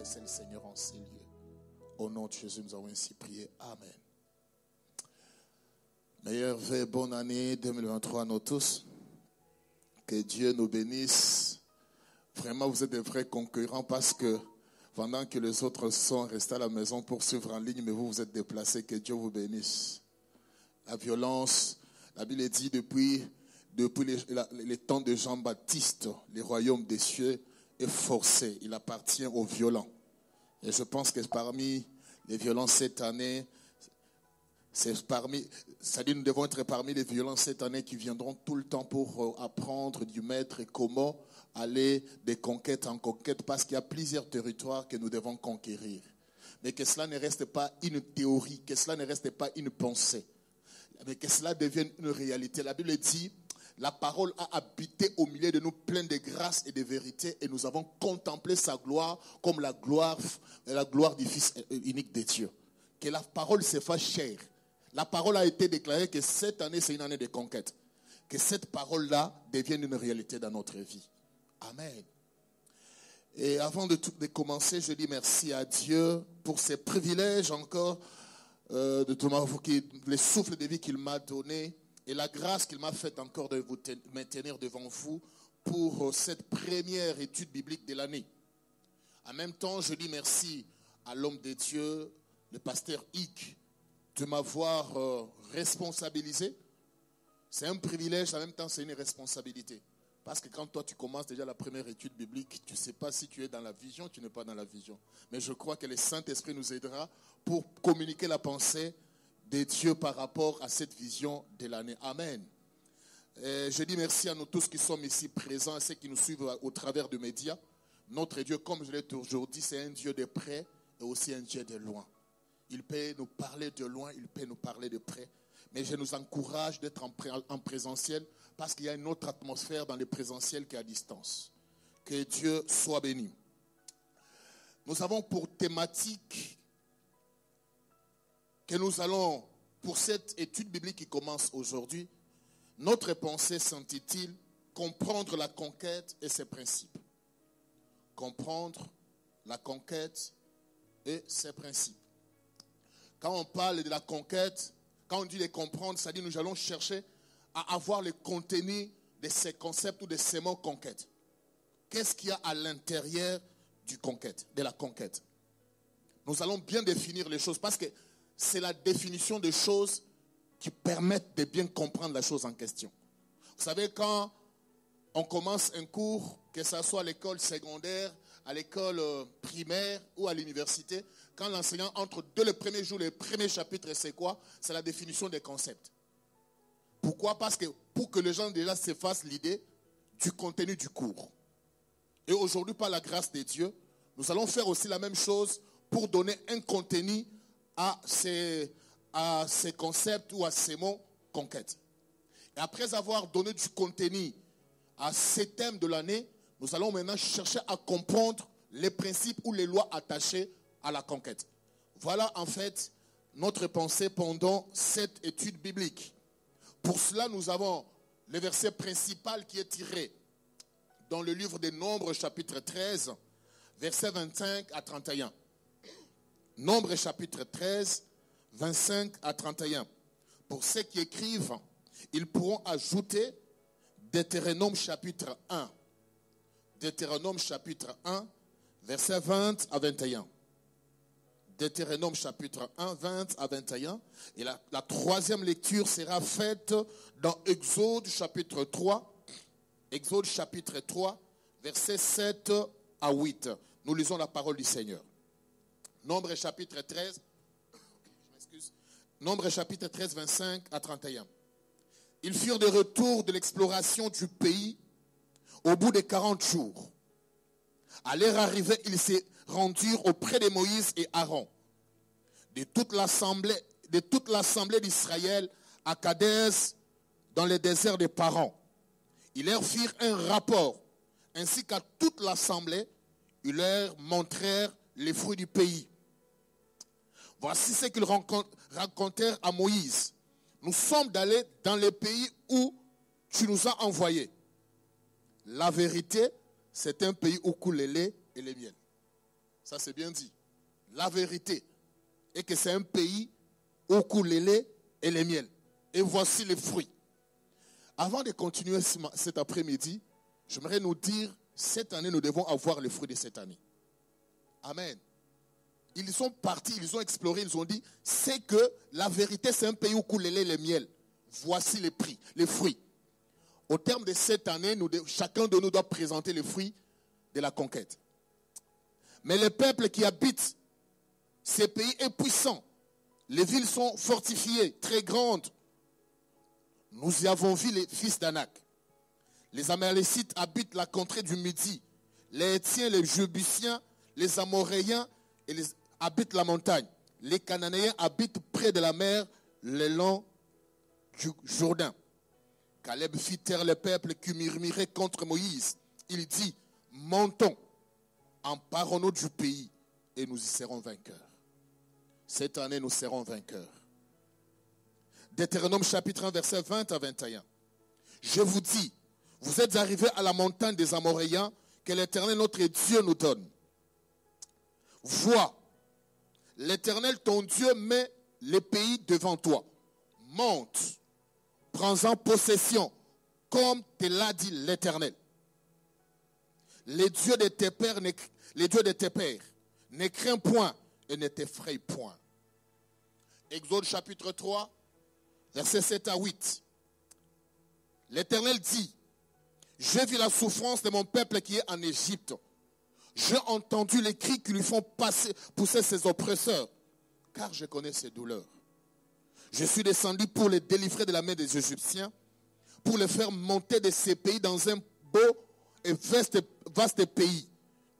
connaissait le Seigneur en ces lieux. Au nom de Jésus, nous avons ainsi prié. Amen. Meilleure vœux, bonne année 2023 à nous tous. Que Dieu nous bénisse. Vraiment, vous êtes des vrais concurrents parce que pendant que les autres sont restés à la maison pour suivre en ligne, mais vous vous êtes déplacés. Que Dieu vous bénisse. La violence, la Bible dit depuis les temps de Jean-Baptiste, le royaume des cieux est forcé. Il appartient aux violents. Et je pense que parmi les violences cette année, nous devons être parmi les violences cette année qui viendront tout le temps pour apprendre du maître et comment aller de conquête en conquête, parce qu'il y a plusieurs territoires que nous devons conquérir. Mais que cela ne reste pas une théorie, que cela ne reste pas une pensée, mais que cela devienne une réalité. La Bible dit, la parole a habité au milieu de nous, pleine de grâce et de vérité, et nous avons contemplé sa gloire comme la gloire du Fils unique de Dieu. Que la parole se fasse chair. La parole a été déclarée que cette année, c'est une année de conquête. Que cette parole-là devienne une réalité dans notre vie. Amen. Et avant de commencer, je dis merci à Dieu pour ces privilèges encore, les souffles de vie qu'il m'a donné et la grâce qu'il m'a faite encore de vous maintenir devant vous pour cette première étude biblique de l'année. En même temps, je dis merci à l'homme de Dieu, le pasteur Hick, de m'avoir responsabilisé. C'est un privilège, en même temps c'est une responsabilité. Parce que quand toi tu commences déjà la première étude biblique, tu ne sais pas si tu es dans la vision, tu n'es pas dans la vision. Mais je crois que le Saint-Esprit nous aidera pour communiquer la pensée de Dieu par rapport à cette vision de l'année. Amen. Et je dis merci à nous tous qui sommes ici présents, à ceux qui nous suivent au travers des médias. Notre Dieu, comme je l'ai toujours dit, c'est un Dieu de près et aussi un Dieu de loin. Il peut nous parler de loin, il peut nous parler de près. Mais je nous encourage d'être en présentiel parce qu'il y a une autre atmosphère dans le présentiel qu'à distance. Que Dieu soit béni. Nous avons pour thématique que nous allons, pour cette étude biblique qui commence aujourd'hui, notre pensée s'intitule « Comprendre la conquête et ses principes ». Comprendre la conquête et ses principes. Quand on parle de la conquête, quand on dit les comprendre, c'est-à-dire nous allons chercher à avoir le contenu de ces concepts ou de ces mots conquête. Qu'est-ce qu'il y a à l'intérieur de la conquête? Nous allons bien définir les choses parce que c'est la définition des choses qui permettent de bien comprendre la chose en question. Vous savez, quand on commence un cours, que ce soit à l'école secondaire, à l'école primaire ou à l'université, quand l'enseignant entre dès le premier jour, le premier chapitre, c'est quoi? C'est la définition des concepts. Pourquoi? Parce que pour que les gens déjà se fassent l'idée du contenu du cours. Et aujourd'hui, par la grâce de Dieu, nous allons faire aussi la même chose pour donner un contenu à ces concepts ou à ces mots conquête. Et après avoir donné du contenu à ces thèmes de l'année, nous allons maintenant chercher à comprendre les principes ou les lois attachées à la conquête. Voilà en fait notre pensée pendant cette étude biblique. Pour cela, nous avons le verset principal qui est tiré dans le livre des Nombres, chapitre 13, versets 25 à 31. Nombres, chapitre 13, 25 à 31. Pour ceux qui écrivent, ils pourront ajouter Deutéronome, chapitre 1. Deutéronome, chapitre 1, versets 20 à 21. Deutéronome chapitre 1, 20 à 21. Et la troisième lecture sera faite dans Exode chapitre 3. Exode chapitre 3, versets 7 à 8. Nous lisons la parole du Seigneur. Nombre chapitre 13. Nombre chapitre 13, 25 à 31. Ils furent de retour de l'exploration du pays au bout de 40 jours. À leur arrivée, ils se rendirent auprès de Moïse et Aaron, de toute l'assemblée d'Israël à Kadès, dans le désert de Paran. Ils leur firent un rapport, ainsi qu'à toute l'assemblée, ils leur montrèrent les fruits du pays. Voici ce qu'ils racontèrent à Moïse. Nous sommes allés dans le pays où tu nous as envoyés. La vérité, c'est un pays où coule le lait et le miel. Ça c'est bien dit. La vérité est que c'est un pays où coule le lait et le miel. Et voici les fruits. Avant de continuer cet après-midi, j'aimerais nous dire, cette année, nous devons avoir les fruits de cette année. Amen. Ils sont partis, ils ont exploré, ils ont dit, c'est que la vérité, c'est un pays où coule le lait et le miel. Voici les prix, les fruits. Au terme de cette année, chacun de nous doit présenter les fruits de la conquête. Mais le peuple qui habite ces pays est puissant. Les villes sont fortifiées, très grandes. Nous y avons vu les fils d'Anak. Les Amalécites habitent la contrée du Midi. Les Hétiens, les Jébusiens, les Amoréens habitent la montagne. Les Cananéens habitent près de la mer, le long du Jourdain. Caleb fit taire le peuple qui murmurait contre Moïse. Il dit, montons, emparons-nous du pays et nous y serons vainqueurs. Cette année, nous serons vainqueurs. Deutéronome chapitre 1, versets 20 à 21. Je vous dis, vous êtes arrivés à la montagne des Amoréens que l'Éternel notre Dieu nous donne. Vois, l'Éternel ton Dieu met les pays devant toi. Monte, prends-en possession, comme te l'a dit l'Éternel. Les dieux de tes pères, ne crains point et ne t'effraie point. Exode chapitre 3, versets 7 à 8. L'Éternel dit, j'ai vu la souffrance de mon peuple qui est en Égypte. J'ai entendu les cris qui lui font pousser ses oppresseurs, car je connais ses douleurs. Je suis descendu pour les délivrer de la main des Égyptiens, pour les faire monter de ces pays dans un beau et vaste pays,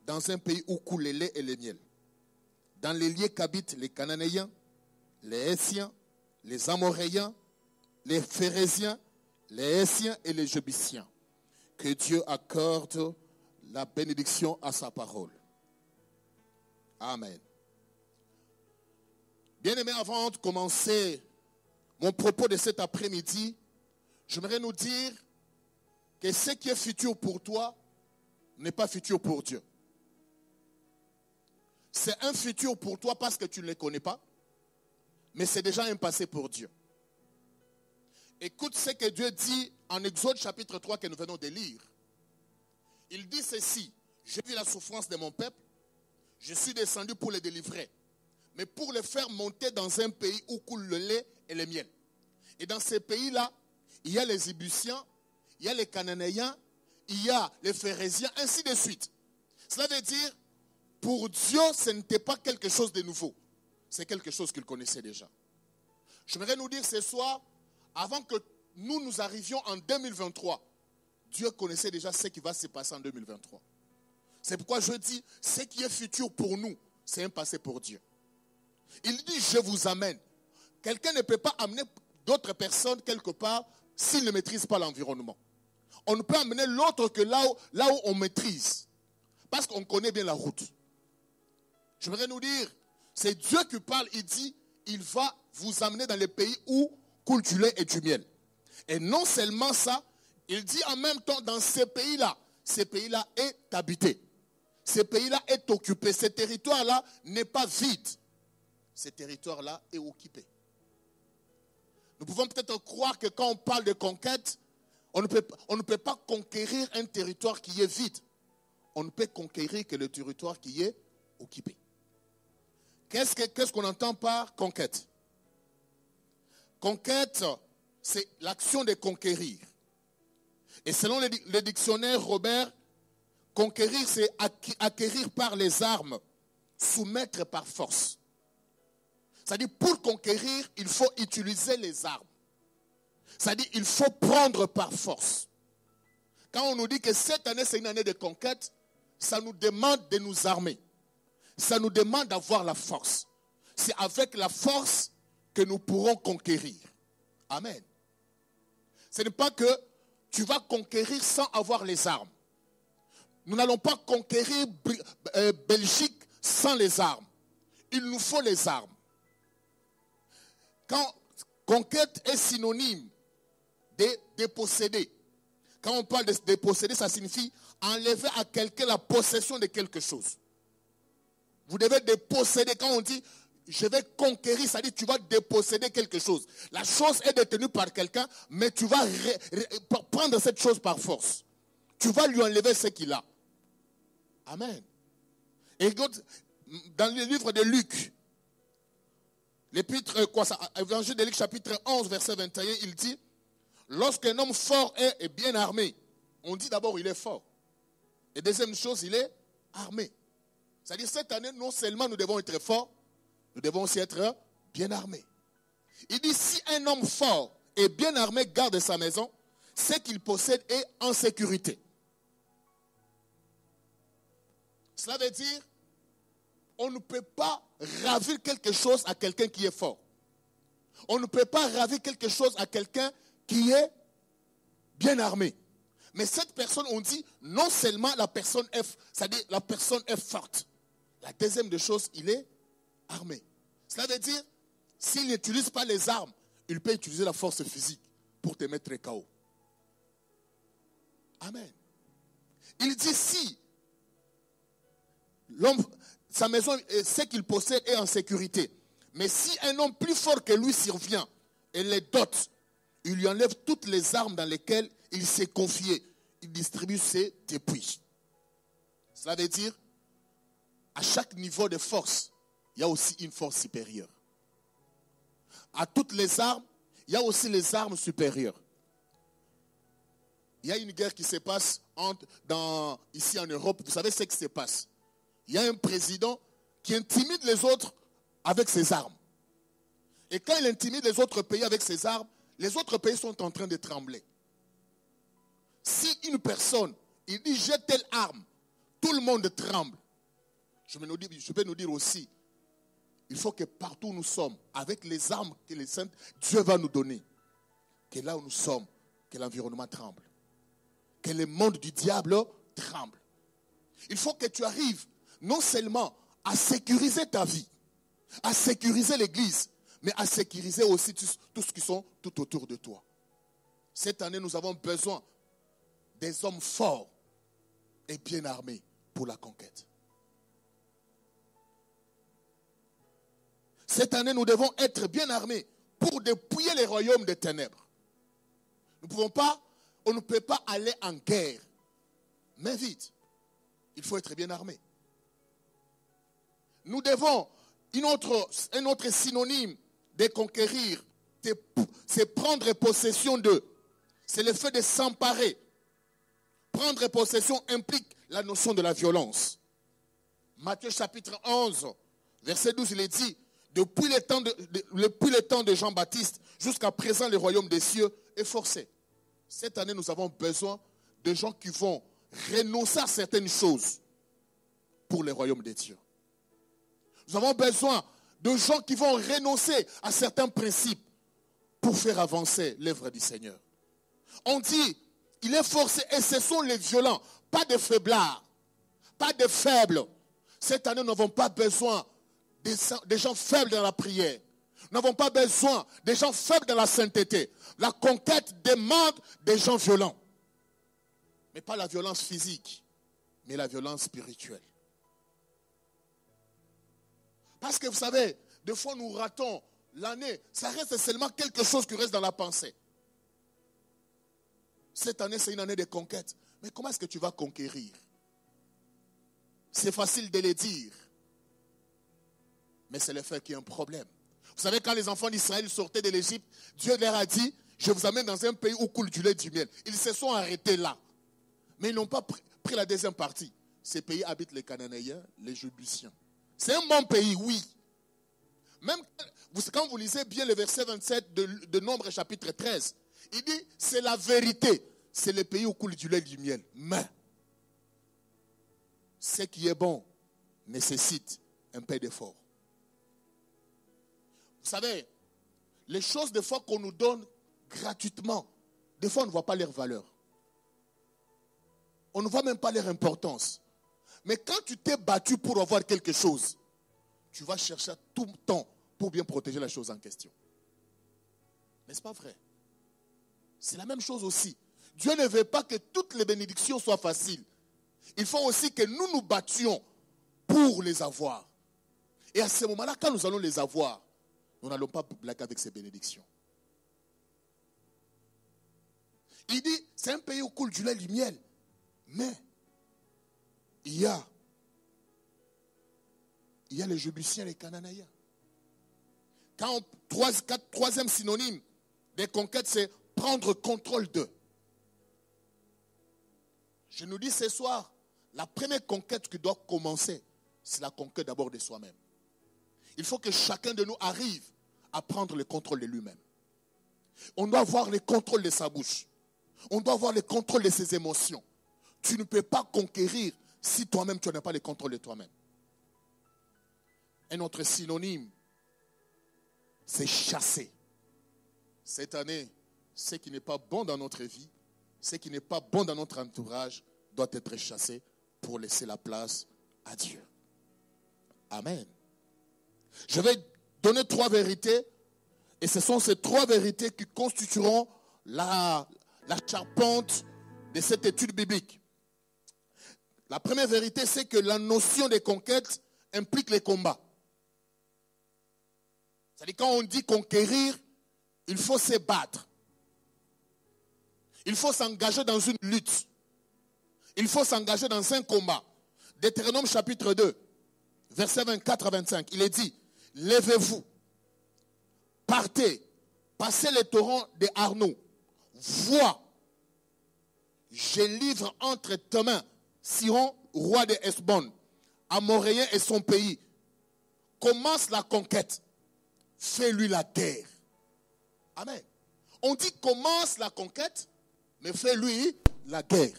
dans un pays où coule le lait et le miel. Dans les lieux qu'habitent les Cananéens, les Hétiens, les Amoréens, les Phérésiens, les Hétiens et les Jébusiens. Que Dieu accorde la bénédiction à sa parole. Amen. Bien-aimés, avant de commencer mon propos de cet après-midi, j'aimerais nous dire que ce qui est futur pour toi n'est pas futur pour Dieu. C'est un futur pour toi parce que tu ne le connais pas, mais c'est déjà un passé pour Dieu. Écoute ce que Dieu dit en Exode chapitre 3 que nous venons de lire. Il dit ceci, j'ai vu la souffrance de mon peuple, je suis descendu pour les délivrer, mais pour les faire monter dans un pays où coule le lait et le miel. Et dans ces pays-là, il y a les Jébusiens, il y a les Cananéens, il y a les Phérésiens, ainsi de suite. Cela veut dire, pour Dieu, ce n'était pas quelque chose de nouveau. C'est quelque chose qu'il connaissait déjà. J'aimerais nous dire ce soir, avant que nous arrivions en 2023, Dieu connaissait déjà ce qui va se passer en 2023. C'est pourquoi je dis, ce qui est futur pour nous, c'est un passé pour Dieu. Il dit, je vous amène. Quelqu'un ne peut pas amener d'autres personnes quelque part s'il ne maîtrise pas l'environnement. On ne peut amener l'autre que là où on maîtrise. Parce qu'on connaît bien la route. J'aimerais nous dire, c'est Dieu qui parle, il dit, il va vous amener dans les pays où coule du lait et du miel. Et non seulement ça, il dit en même temps, dans ces pays-là est habité. Ce pays-là est occupé. Ce territoire-là n'est pas vide. Ce territoire-là est occupé. Nous pouvons peut-être croire que quand on parle de conquête, on ne peut pas conquérir un territoire qui est vide. On ne peut conquérir que le territoire qui est occupé. Qu'est-ce qu'on entend par conquête? Conquête, c'est l'action de conquérir. Et selon le dictionnaire Robert, conquérir, c'est acquérir par les armes, soumettre par force. C'est-à-dire, pour conquérir, il faut utiliser les armes. C'est-à-dire, il faut prendre par force. Quand on nous dit que cette année, c'est une année de conquête, ça nous demande de nous armer. Ça nous demande d'avoir la force. C'est avec la force que nous pourrons conquérir. Amen. Ce n'est pas que tu vas conquérir sans avoir les armes. Nous n'allons pas conquérir Belgique sans les armes. Il nous faut les armes. Quand conquête est synonyme de déposséder. Quand on parle de déposséder, ça signifie enlever à quelqu'un la possession de quelque chose. Vous devez déposséder. Quand on dit je vais conquérir, ça dit tu vas déposséder quelque chose. La chose est détenue par quelqu'un, mais tu vas prendre cette chose par force. Tu vas lui enlever ce qu'il a. Amen. Et dans le livre de Luc, l'épître, évangile de Luc chapitre 11, verset 21, il dit, lorsqu'un homme fort est et bien armé, on dit d'abord il est fort. Et deuxième chose, il est armé. C'est-à-dire cette année, non seulement nous devons être forts, nous devons aussi être bien armés. Il dit, si un homme fort et bien armé garde sa maison, ce qu'il possède est en sécurité. Cela veut dire, on ne peut pas ravir quelque chose à quelqu'un qui est fort. On ne peut pas ravir quelque chose à quelqu'un qui est bien armé. Mais cette personne, on dit, non seulement la personne c'est-à-dire la personne est forte. La deuxième des choses, il est armé. Cela veut dire, s'il n'utilise pas les armes, il peut utiliser la force physique pour te mettre KO. Amen. Il dit, si l'homme, sa maison, ce qu'il possède est en sécurité. Mais si un homme plus fort que lui survient et les dote, il lui enlève toutes les armes dans lesquelles il s'est confié. Il distribue ses dépouilles. Cela veut dire, à chaque niveau de force, il y a aussi une force supérieure. À toutes les armes, il y a aussi les armes supérieures. Il y a une guerre qui se passe ici en Europe. Vous savez ce qui se passe? Il y a un président qui intimide les autres avec ses armes. Et quand il intimide les autres pays avec ses armes, les autres pays sont en train de trembler. Si une personne, il dit j'ai telle arme, tout le monde tremble. Je peux nous dire aussi, il faut que partout où nous sommes, avec les armes que les saints, Dieu va nous donner, que là où nous sommes, que l'environnement tremble. Que le monde du diable tremble. Il faut que tu arrives non seulement à sécuriser ta vie, à sécuriser l'église, mais à sécuriser aussi tout ce qui sont tout autour de toi. Cette année, nous avons besoin des hommes forts et bien armés pour la conquête. Cette année, nous devons être bien armés pour dépouiller les royaumes des ténèbres. On ne peut pas aller en guerre, mais vite. Il faut être bien armé. Nous devons, un autre synonyme de conquérir, c'est prendre possession d'eux. C'est le fait de s'emparer. Prendre possession implique la notion de la violence. Matthieu chapitre 11, verset 12, il est dit, depuis le temps de Jean-Baptiste jusqu'à présent, le royaume des cieux est forcé. Cette année, nous avons besoin de gens qui vont renoncer à certaines choses pour le royaume des dieux. Nous avons besoin de gens qui vont renoncer à certains principes pour faire avancer l'œuvre du Seigneur. On dit, il est forcé, et ce sont les violents, pas des faiblards, pas des faibles. Cette année, nous n'avons pas besoin des gens faibles dans la prière. Nous n'avons pas besoin des gens faibles dans la sainteté. La conquête demande des gens violents. Mais pas la violence physique, mais la violence spirituelle. Parce que vous savez, des fois nous ratons l'année. Ça reste seulement quelque chose qui reste dans la pensée. Cette année, c'est une année de conquête. Mais comment est-ce que tu vas conquérir? C'est facile de le dire. Mais c'est le fait qu'il y a un problème. Vous savez, quand les enfants d'Israël sortaient de l'Égypte, Dieu leur a dit, je vous amène dans un pays où coule du lait et du miel. Ils se sont arrêtés là. Mais ils n'ont pas pris la deuxième partie. Ces pays habitent les Cananéens, les Jébusiens. C'est un bon pays, oui. Même quand vous lisez bien le verset 27 de Nombre chapitre 13, il dit, c'est la vérité. C'est le pays où coule du lait et du miel. Mais, ce qui est bon nécessite un peu d'effort. Vous savez, les choses des fois qu'on nous donne gratuitement, des fois on ne voit pas leur valeur. On ne voit même pas leur importance. Mais quand tu t'es battu pour avoir quelque chose, tu vas chercher tout le temps pour bien protéger la chose en question. N'est-ce pas vrai? C'est la même chose aussi. Dieu ne veut pas que toutes les bénédictions soient faciles. Il faut aussi que nous nous battions pour les avoir. Et à ce moment-là, quand nous allons les avoir, nous n'allons pas blaguer avec ces bénédictions. Il dit, c'est un pays où coule du lait et du miel. Mais, il y a les Jébusiens et les Cananéens. Troisième synonyme des conquêtes, c'est prendre contrôle d'eux. Je nous dis ce soir, la première conquête qui doit commencer, c'est la conquête d'abord de soi-même. Il faut que chacun de nous arrive à prendre le contrôle de lui-même. On doit avoir le contrôle de sa bouche. On doit avoir le contrôle de ses émotions. Tu ne peux pas conquérir si toi-même tu n'as pas le contrôle de toi-même. Un autre synonyme, c'est chasser. Cette année, ce qui n'est pas bon dans notre vie, ce qui n'est pas bon dans notre entourage, doit être chassé pour laisser la place à Dieu. Amen. Je vais donner 3 vérités, et ce sont ces 3 vérités qui constitueront la charpente de cette étude biblique. La première vérité, c'est que la notion de conquête implique les combats. C'est-à-dire, quand on dit conquérir, il faut se battre. Il faut s'engager dans une lutte. Il faut s'engager dans un combat. Deutéronome chapitre 2, versets 24 à 25, il est dit, levez-vous, partez, passez les torrents des Arnon, vois, je livre entre tes mains Sihon, roi de Hesbon, Amoréen et son pays. Commence la conquête, fais-lui la guerre. Amen. On dit commence la conquête, mais fais-lui la guerre.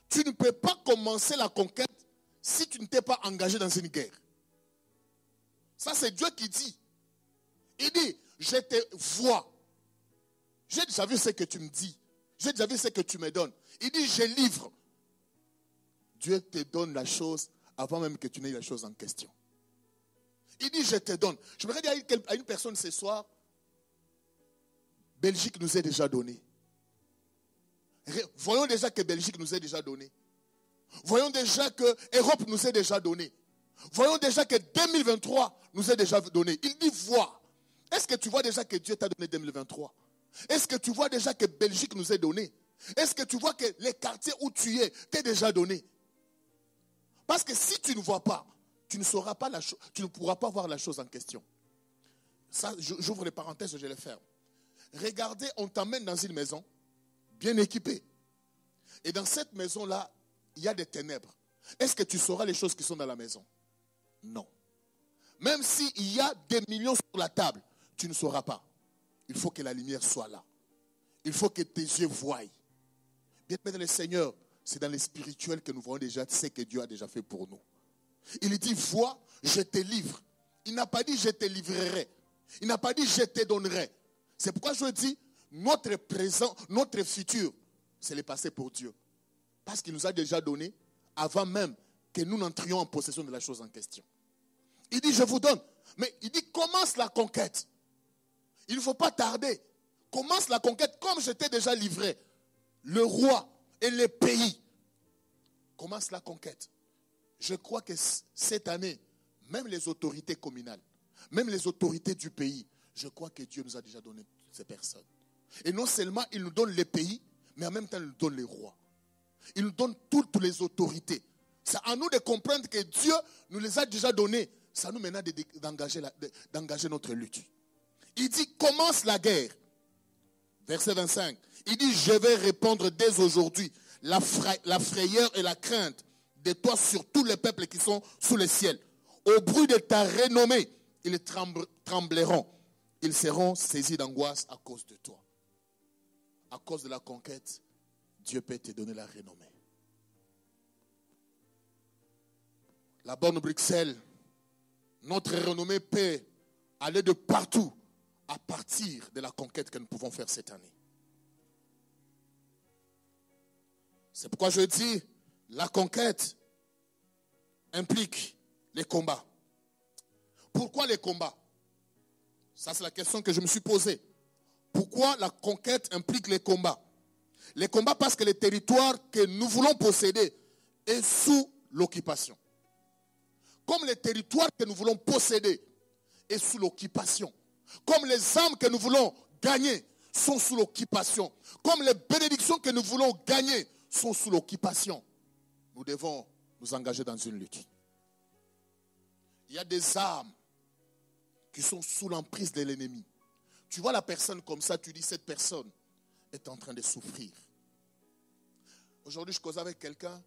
Tu ne peux pas commencer la conquête si tu ne t'es pas engagé dans une guerre. Ça, c'est Dieu qui dit. Il dit, je te vois. J'ai déjà vu ce que tu me dis. J'ai déjà vu ce que tu me donnes. Il dit, je livre. Dieu te donne la chose avant même que tu n'aies la chose en question. Il dit, je te donne. Je voudrais dire à une personne ce soir, Belgique nous est déjà donné. Voyons déjà que Belgique nous est déjà donné. Voyons déjà que Europe nous est déjà donné. Voyons déjà que 2023 nous est déjà donné. Il dit, vois. Est-ce que tu vois déjà que Dieu t'a donné 2023? Est-ce que tu vois déjà que Belgique nous est donné? Est-ce que tu vois que les quartiers où tu es t'est déjà donné? Parce que si tu ne vois pas, tu ne sauras pas la chose, tu ne pourras pas voir la chose en question. Ça, j'ouvre les parenthèses, je les ferme. Regardez, on t'emmène dans une maison bien équipée. Et dans cette maison-là, il y a des ténèbres. Est-ce que tu sauras les choses qui sont dans la maison? Non. Même s'il y a des millions sur la table, tu ne sauras pas. Il faut que la lumière soit là. Il faut que tes yeux voient. Bien aimé dans le Seigneur, c'est dans le spirituel que nous voyons déjà ce que Dieu a déjà fait pour nous. Il dit, vois, je te livre. Il n'a pas dit, je te livrerai. Il n'a pas dit, je te donnerai. C'est pourquoi je dis, notre présent, notre futur, c'est le passé pour Dieu. Parce qu'il nous a déjà donné avant même que nous n'entrions en possession de la chose en question. Il dit, je vous donne. Mais il dit, commence la conquête. Il ne faut pas tarder. Commence la conquête comme je t'ai déjà livré. Le roi et les pays. Commence la conquête. Je crois que cette année, même les autorités communales, même les autorités du pays, je crois que Dieu nous a déjà donné ces personnes. Et non seulement il nous donne les pays, mais en même temps il nous donne les rois. Il nous donne toutes les autorités. C'est à nous de comprendre que Dieu nous les a déjà donnés. Ça nous mène d'engager notre lutte. Il dit, commence la guerre. Verset 25. Il dit, je vais répandre dès aujourd'hui la frayeur et la crainte de toi sur tous les peuples qui sont sous le ciel. Au bruit de ta renommée, ils trembleront. Ils seront saisis d'angoisse à cause de toi. À cause de la conquête, Dieu peut te donner la renommée. La bonne Bruxelles, notre renommée peut aller de partout à partir de la conquête que nous pouvons faire cette année. C'est pourquoi je dis, la conquête implique les combats. Pourquoi les combats? Ça, c'est la question que je me suis posée. Pourquoi la conquête implique les combats? Les combats parce que le territoire que nous voulons posséder est sous l'occupation. comme les territoires que nous voulons posséder est sous l'occupation, comme les âmes que nous voulons gagner sont sous l'occupation, comme les bénédictions que nous voulons gagner sont sous l'occupation, nous devons nous engager dans une lutte. Il y a des âmes qui sont sous l'emprise de l'ennemi. Tu vois la personne comme ça, tu dis cette personne est en train de souffrir. Aujourd'hui, je causais avec quelqu'un.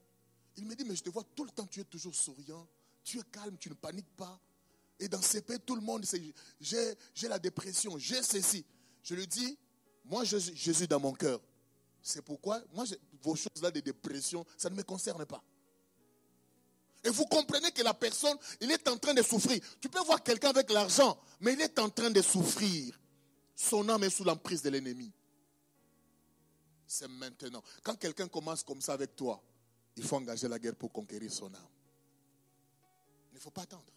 Il me dit, mais je te vois tout le temps, tu es toujours souriant, tu es calme, tu ne paniques pas. Et dans ces pays, tout le monde sait, j'ai la dépression, j'ai ceci. Je lui dis, moi, Jésus dans mon cœur. C'est pourquoi, moi, vos choses-là de dépression, ça ne me concerne pas. Et vous comprenez que la personne, il est en train de souffrir. Tu peux voir quelqu'un avec l'argent, mais il est en train de souffrir. Son âme est sous l'emprise de l'ennemi. C'est maintenant. Quand quelqu'un commence comme ça avec toi, il faut engager la guerre pour conquérir son âme. Il ne faut pas attendre.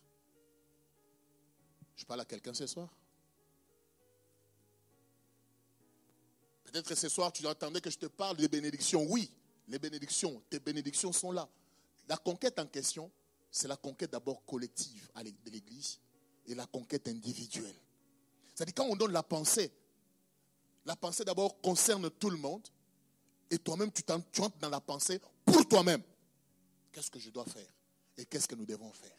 Je parle à quelqu'un ce soir. Peut-être que ce soir, tu attendais que je te parle des bénédictions. Oui, les bénédictions, tes bénédictions sont là. La conquête en question, c'est la conquête d'abord collective de l'Église et la conquête individuelle. C'est-à-dire quand on donne la pensée d'abord concerne tout le monde et toi-même tu entres dans la pensée pour toi-même. Qu'est-ce que je dois faire et qu'est-ce que nous devons faire?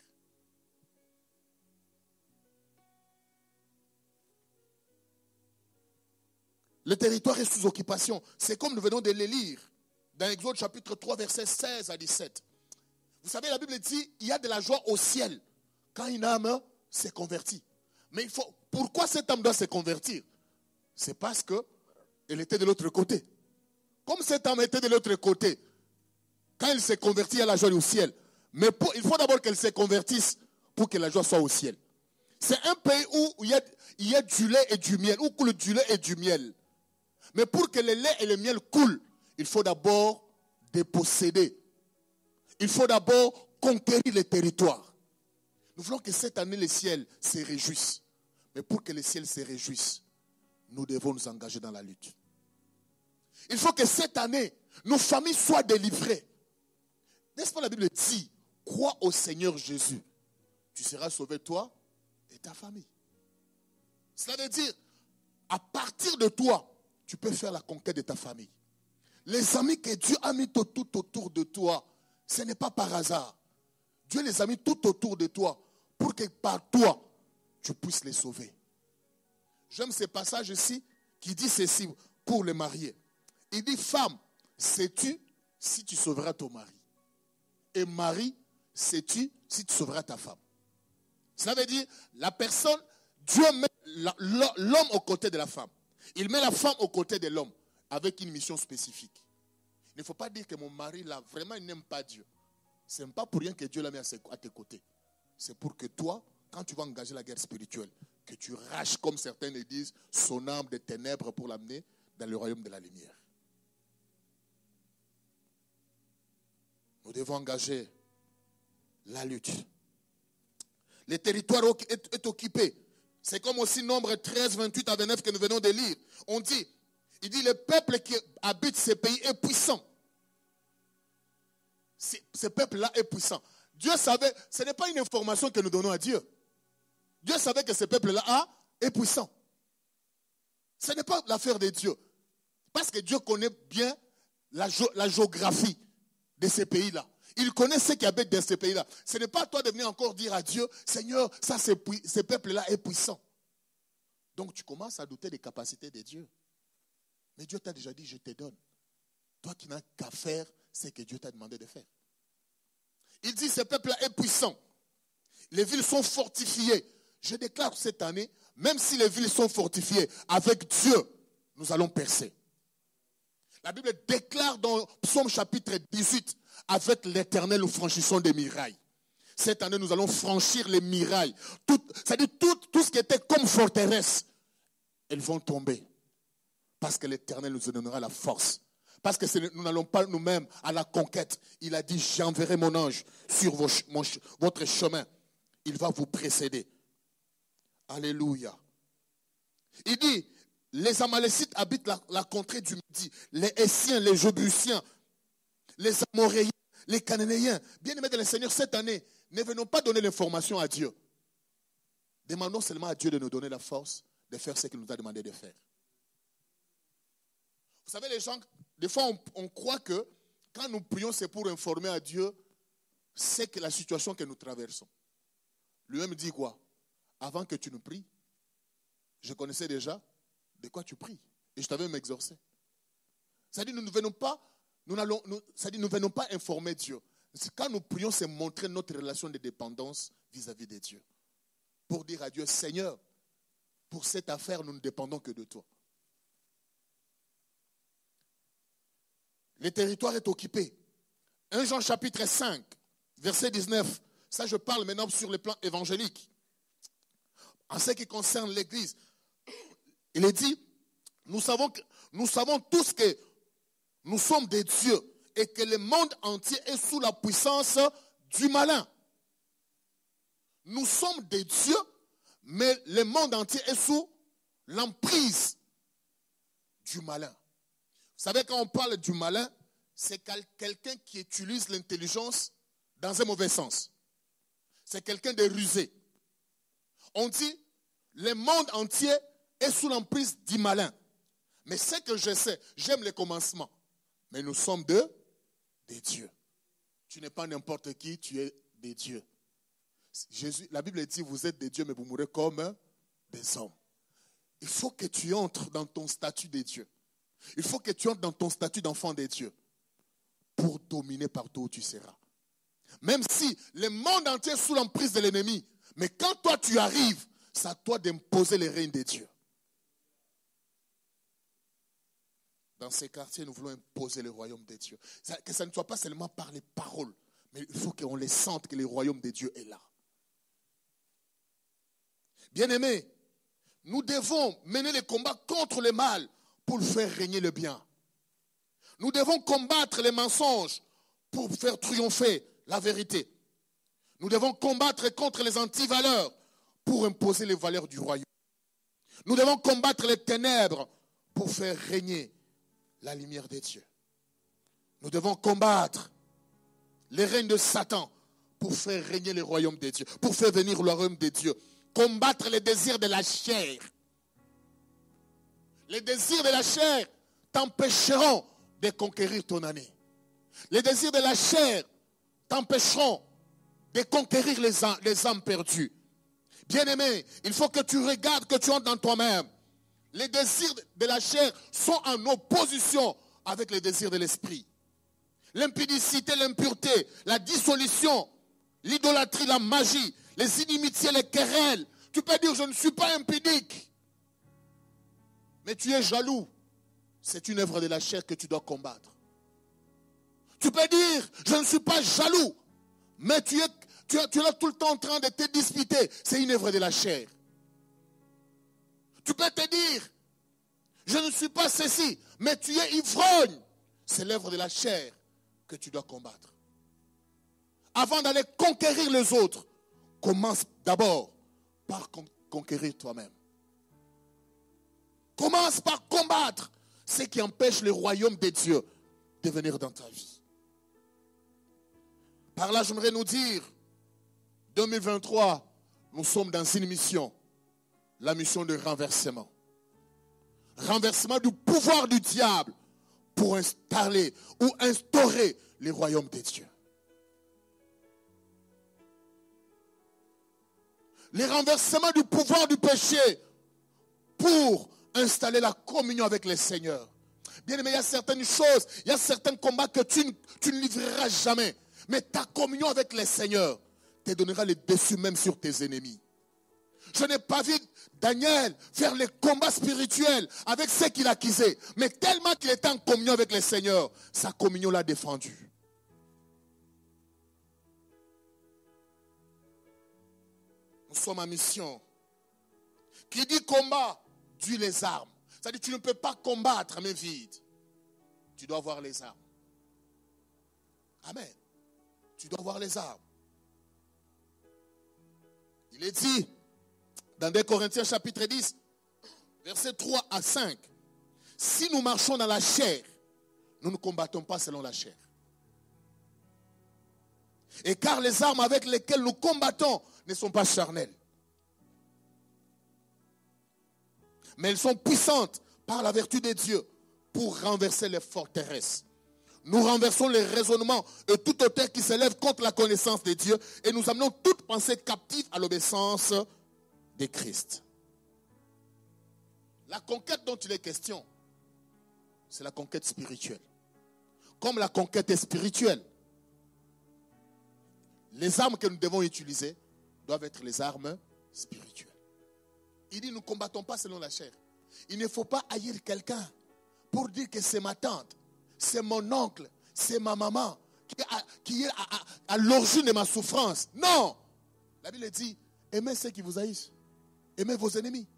Le territoire est sous occupation. C'est comme nous venons de le lire dans Exode chapitre 3, versets 16 à 17. Vous savez, la Bible dit, il y a de la joie au ciel quand une âme s'est convertie. Mais pourquoi cette âme doit se convertir? C'est parce qu'elle était de l'autre côté. Comme cette âme était de l'autre côté, quand elle s'est convertie, il y a la joie au ciel. Mais il faut d'abord qu'elle se convertisse pour que la joie soit au ciel. C'est un pays où il y a du lait et du miel, où coule du lait et du miel. Mais pour que le lait et le miel coulent, il faut d'abord déposséder. Il faut d'abord conquérir les territoires. Nous voulons que cette année, le ciel se réjouisse. Mais pour que le ciel se réjouisse, nous devons nous engager dans la lutte. Il faut que cette année, nos familles soient délivrées. N'est-ce pas la Bible dit, crois au Seigneur Jésus. Tu seras sauvé toi et ta famille. Cela veut dire, à partir de toi, tu peux faire la conquête de ta famille. Les amis que Dieu a mis tout autour de toi, ce n'est pas par hasard. Dieu les a mis tout autour de toi pour que par toi, tu puisses les sauver. J'aime ce passage ici qui dit ceci pour les mariés. Il dit, femme, sais-tu si tu sauveras ton mari? Et mari, sais-tu si tu sauveras ta femme? Cela veut dire, la personne, Dieu met l'homme aux côtés de la femme. Il met la femme aux côtés de l'homme avec une mission spécifique. Il ne faut pas dire que mon mari, là, vraiment, il n'aime pas Dieu. Ce n'est pas pour rien que Dieu l'a mis à tes côtés. C'est pour que toi, quand tu vas engager la guerre spirituelle, que tu raches, comme certains le disent, son âme des ténèbres pour l'amener dans le royaume de la lumière. Nous devons engager la lutte. Le territoire est occupé. C'est comme aussi Nombre 13, 28 à 29 que nous venons de lire. Il dit, le peuple qui habite ces pays est puissant. Ce peuple-là est puissant. Dieu savait, ce n'est pas une information que nous donnons à Dieu. Dieu savait que ce peuple-là est puissant. Ce n'est pas l'affaire de Dieu. Parce que Dieu connaît bien la géographie de ces pays-là. Il connaît ceux qui habitent dans ces pays-là. Ce n'est pas à toi de venir encore dire à Dieu, Seigneur, ce peuple-là est puissant. Donc tu commences à douter des capacités de Dieu. Mais Dieu t'a déjà dit, je te donne. Toi qui n'as qu'à faire ce que Dieu t'a demandé de faire. Il dit, ce peuple-là est puissant. Les villes sont fortifiées. Je déclare cette année, même si les villes sont fortifiées, avec Dieu, nous allons percer. La Bible déclare dans Psaume chapitre 18, avec l'Éternel, nous franchissons des murailles. Cette année, nous allons franchir les murailles. C'est-à-dire tout ce qui était comme forteresse, elles vont tomber. Parce que l'Éternel nous donnera la force. Parce que nous n'allons pas nous-mêmes à la conquête. Il a dit, j'enverrai mon ange sur votre chemin. Il va vous précéder. Alléluia. Il dit, les Amalécites habitent la contrée du Midi. Les Hessiens, les Jébusiens, les Amoréens, les Cananéens. Bien-aimés de le Seigneur, cette année, ne venons pas donner l'information à Dieu. Demandons seulement à Dieu de nous donner la force de faire ce qu'il nous a demandé de faire. Vous savez, les gens, des fois, on croit que quand nous prions, c'est pour informer à Dieu c'est que la situation que nous traversons. Lui-même dit quoi? Avant que tu nous pries, je connaissais déjà de quoi tu pries. Et je t'avais m'exaucé. C'est-à-dire, nous ne venons pas informer Dieu. Quand nous prions, c'est montrer notre relation de dépendance vis-à-vis de Dieu. Pour dire à Dieu, Seigneur, pour cette affaire, nous ne dépendons que de toi. Le territoire est occupé. 1 Jean chapitre 5, verset 19. Ça, je parle maintenant sur le plan évangélique. En ce qui concerne l'Église, il est dit, nous savons tous que nous sommes des dieux et que le monde entier est sous la puissance du malin. Nous sommes des dieux, mais le monde entier est sous l'emprise du malin. Vous savez, quand on parle du malin, c'est quelqu'un qui utilise l'intelligence dans un mauvais sens. C'est quelqu'un de rusé. On dit, le monde entier est sous l'emprise du malin. Mais ce que je sais, j'aime les commencements. Mais nous sommes des dieux. Tu n'es pas n'importe qui, tu es des dieux. La Bible dit, vous êtes des dieux, mais vous mourrez comme des hommes. Il faut que tu entres dans ton statut des dieux. Il faut que tu entres dans ton statut d'enfant des dieux pour dominer partout où tu seras. Même si le monde entier est sous l'emprise de l'ennemi, mais quand toi tu arrives, c'est à toi d'imposer les règnes des dieux. Dans ces quartiers, nous voulons imposer le royaume des dieux. Que ça ne soit pas seulement par les paroles, mais il faut qu'on les sente que le royaume des dieux est là. Bien-aimés, nous devons mener les combats contre le mal pour faire régner le bien. Nous devons combattre les mensonges pour faire triompher la vérité. Nous devons combattre contre les antivaleurs pour imposer les valeurs du royaume. Nous devons combattre les ténèbres pour faire régner la lumière des dieux. Nous devons combattre les règnes de Satan pour faire régner le royaume des dieux, pour faire venir le royaume des dieux. Combattre les désirs de la chair. Les désirs de la chair t'empêcheront de conquérir ton année. Les désirs de la chair t'empêcheront de conquérir les âmes perdues. Bien-aimé, il faut que tu regardes, que tu entres dans toi-même. Les désirs de la chair sont en opposition avec les désirs de l'esprit. L'impudicité, l'impureté, la dissolution, l'idolâtrie, la magie, les inimitiés, les querelles. Tu peux dire, je ne suis pas impudique. Mais tu es jaloux. C'est une œuvre de la chair que tu dois combattre. Tu peux dire, je ne suis pas jaloux. Mais tu es là tout le temps en train de te disputer. C'est une œuvre de la chair. Tu peux te dire, je ne suis pas ceci, mais tu es ivrogne. C'est l'œuvre de la chair que tu dois combattre. Avant d'aller conquérir les autres, commence d'abord par conquérir toi-même. Commence par combattre ce qui empêche le royaume de Dieu de venir dans ta vie. Par là, j'aimerais nous dire, 2023, nous sommes dans une mission. La mission de renversement. Renversement du pouvoir du diable pour installer ou instaurer le royaume des dieux. Le renversement du pouvoir du péché pour installer la communion avec le Seigneur. Bien aimé, il y a certaines choses, il y a certains combats que tu ne livreras jamais. Mais ta communion avec le Seigneur te donnera le dessus même sur tes ennemis. Je n'ai pas vu Daniel faire les combats spirituels avec ceux qu'il accusait. Mais tellement qu'il était en communion avec le Seigneur, sa communion l'a défendu. Nous sommes en mission. Qui dit combat, dit les armes. C'est-à-dire que tu ne peux pas combattre main vide. Tu dois avoir les armes. Amen. Tu dois avoir les armes. Il est dit dans 2 Corinthiens chapitre 10, versets 3 à 5. Si nous marchons dans la chair, nous ne combattons pas selon la chair. Et car les armes avec lesquelles nous combattons ne sont pas charnelles, mais elles sont puissantes par la vertu de Dieu pour renverser les forteresses. Nous renversons les raisonnements et toute hauteur qui s'élève contre la connaissance de Dieu et nous amenons toute pensée captive à l'obéissance de Christ. La conquête dont il est question, c'est la conquête spirituelle. Comme la conquête est spirituelle, les armes que nous devons utiliser doivent être les armes spirituelles. Il dit, nous ne combattons pas selon la chair. Il ne faut pas haïr quelqu'un pour dire que c'est ma tante, c'est mon oncle, c'est ma maman qui est à l'origine de ma souffrance. Non! La Bible dit, aimez ceux qui vous haïssent. Aimez vos ennemis.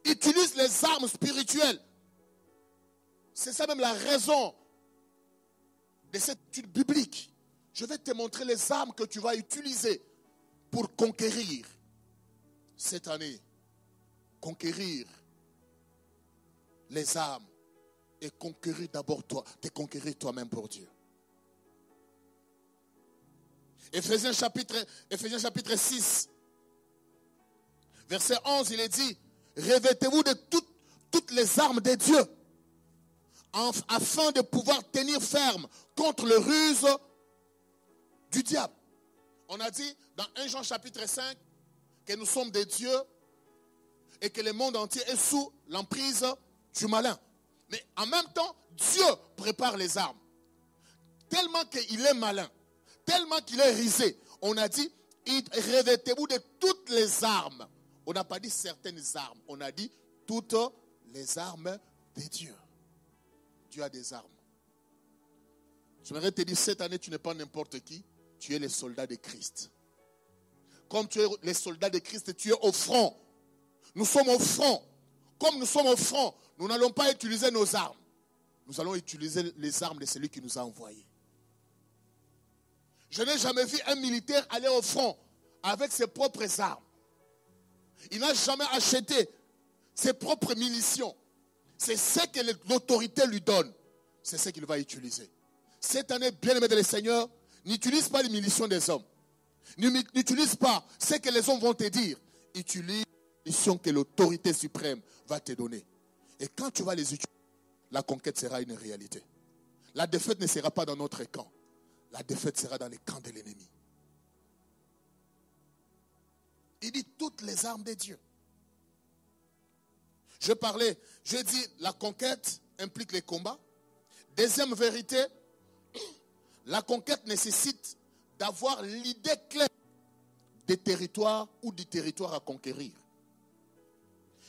Utilise les armes spirituelles. C'est ça même la raison de cette étude biblique. Je vais te montrer les armes que tu vas utiliser pour conquérir cette année. Conquérir les armes et conquérir d'abord toi, te conquérir toi-même pour Dieu. Éphésiens chapitre 6, verset 11, il est dit, revêtez-vous de toutes les armes de Dieu, afin de pouvoir tenir ferme contre le ruse du diable. On a dit dans 1 Jean chapitre 5 que nous sommes des dieux et que le monde entier est sous l'emprise du malin. Mais en même temps, Dieu prépare les armes. Tellement qu'il est malin, tellement qu'il est risé. On a dit, revêtez-vous de toutes les armes. On n'a pas dit certaines armes, on a dit toutes les armes de Dieu. Dieu a des armes. J'aimerais te dire, cette année, tu n'es pas n'importe qui, tu es le soldat de Christ. Comme tu es le soldat de Christ, tu es au front. Nous sommes au front. Comme nous sommes au front, nous n'allons pas utiliser nos armes. Nous allons utiliser les armes de celui qui nous a envoyés. Je n'ai jamais vu un militaire aller au front avec ses propres armes. Il n'a jamais acheté ses propres munitions. C'est ce que l'autorité lui donne. C'est ce qu'il va utiliser. Cette année, bien-aimé de le Seigneur, n'utilise pas les munitions des hommes. N'utilise pas ce que les hommes vont te dire. Utilise les munitions que l'autorité suprême va te donner. Et quand tu vas les utiliser, la conquête sera une réalité. La défaite ne sera pas dans notre camp. La défaite sera dans les camps de l'ennemi. Il dit toutes les armes de Dieu. Je dis la conquête implique les combats. Deuxième vérité, la conquête nécessite d'avoir l'idée claire des territoires ou du territoire à conquérir.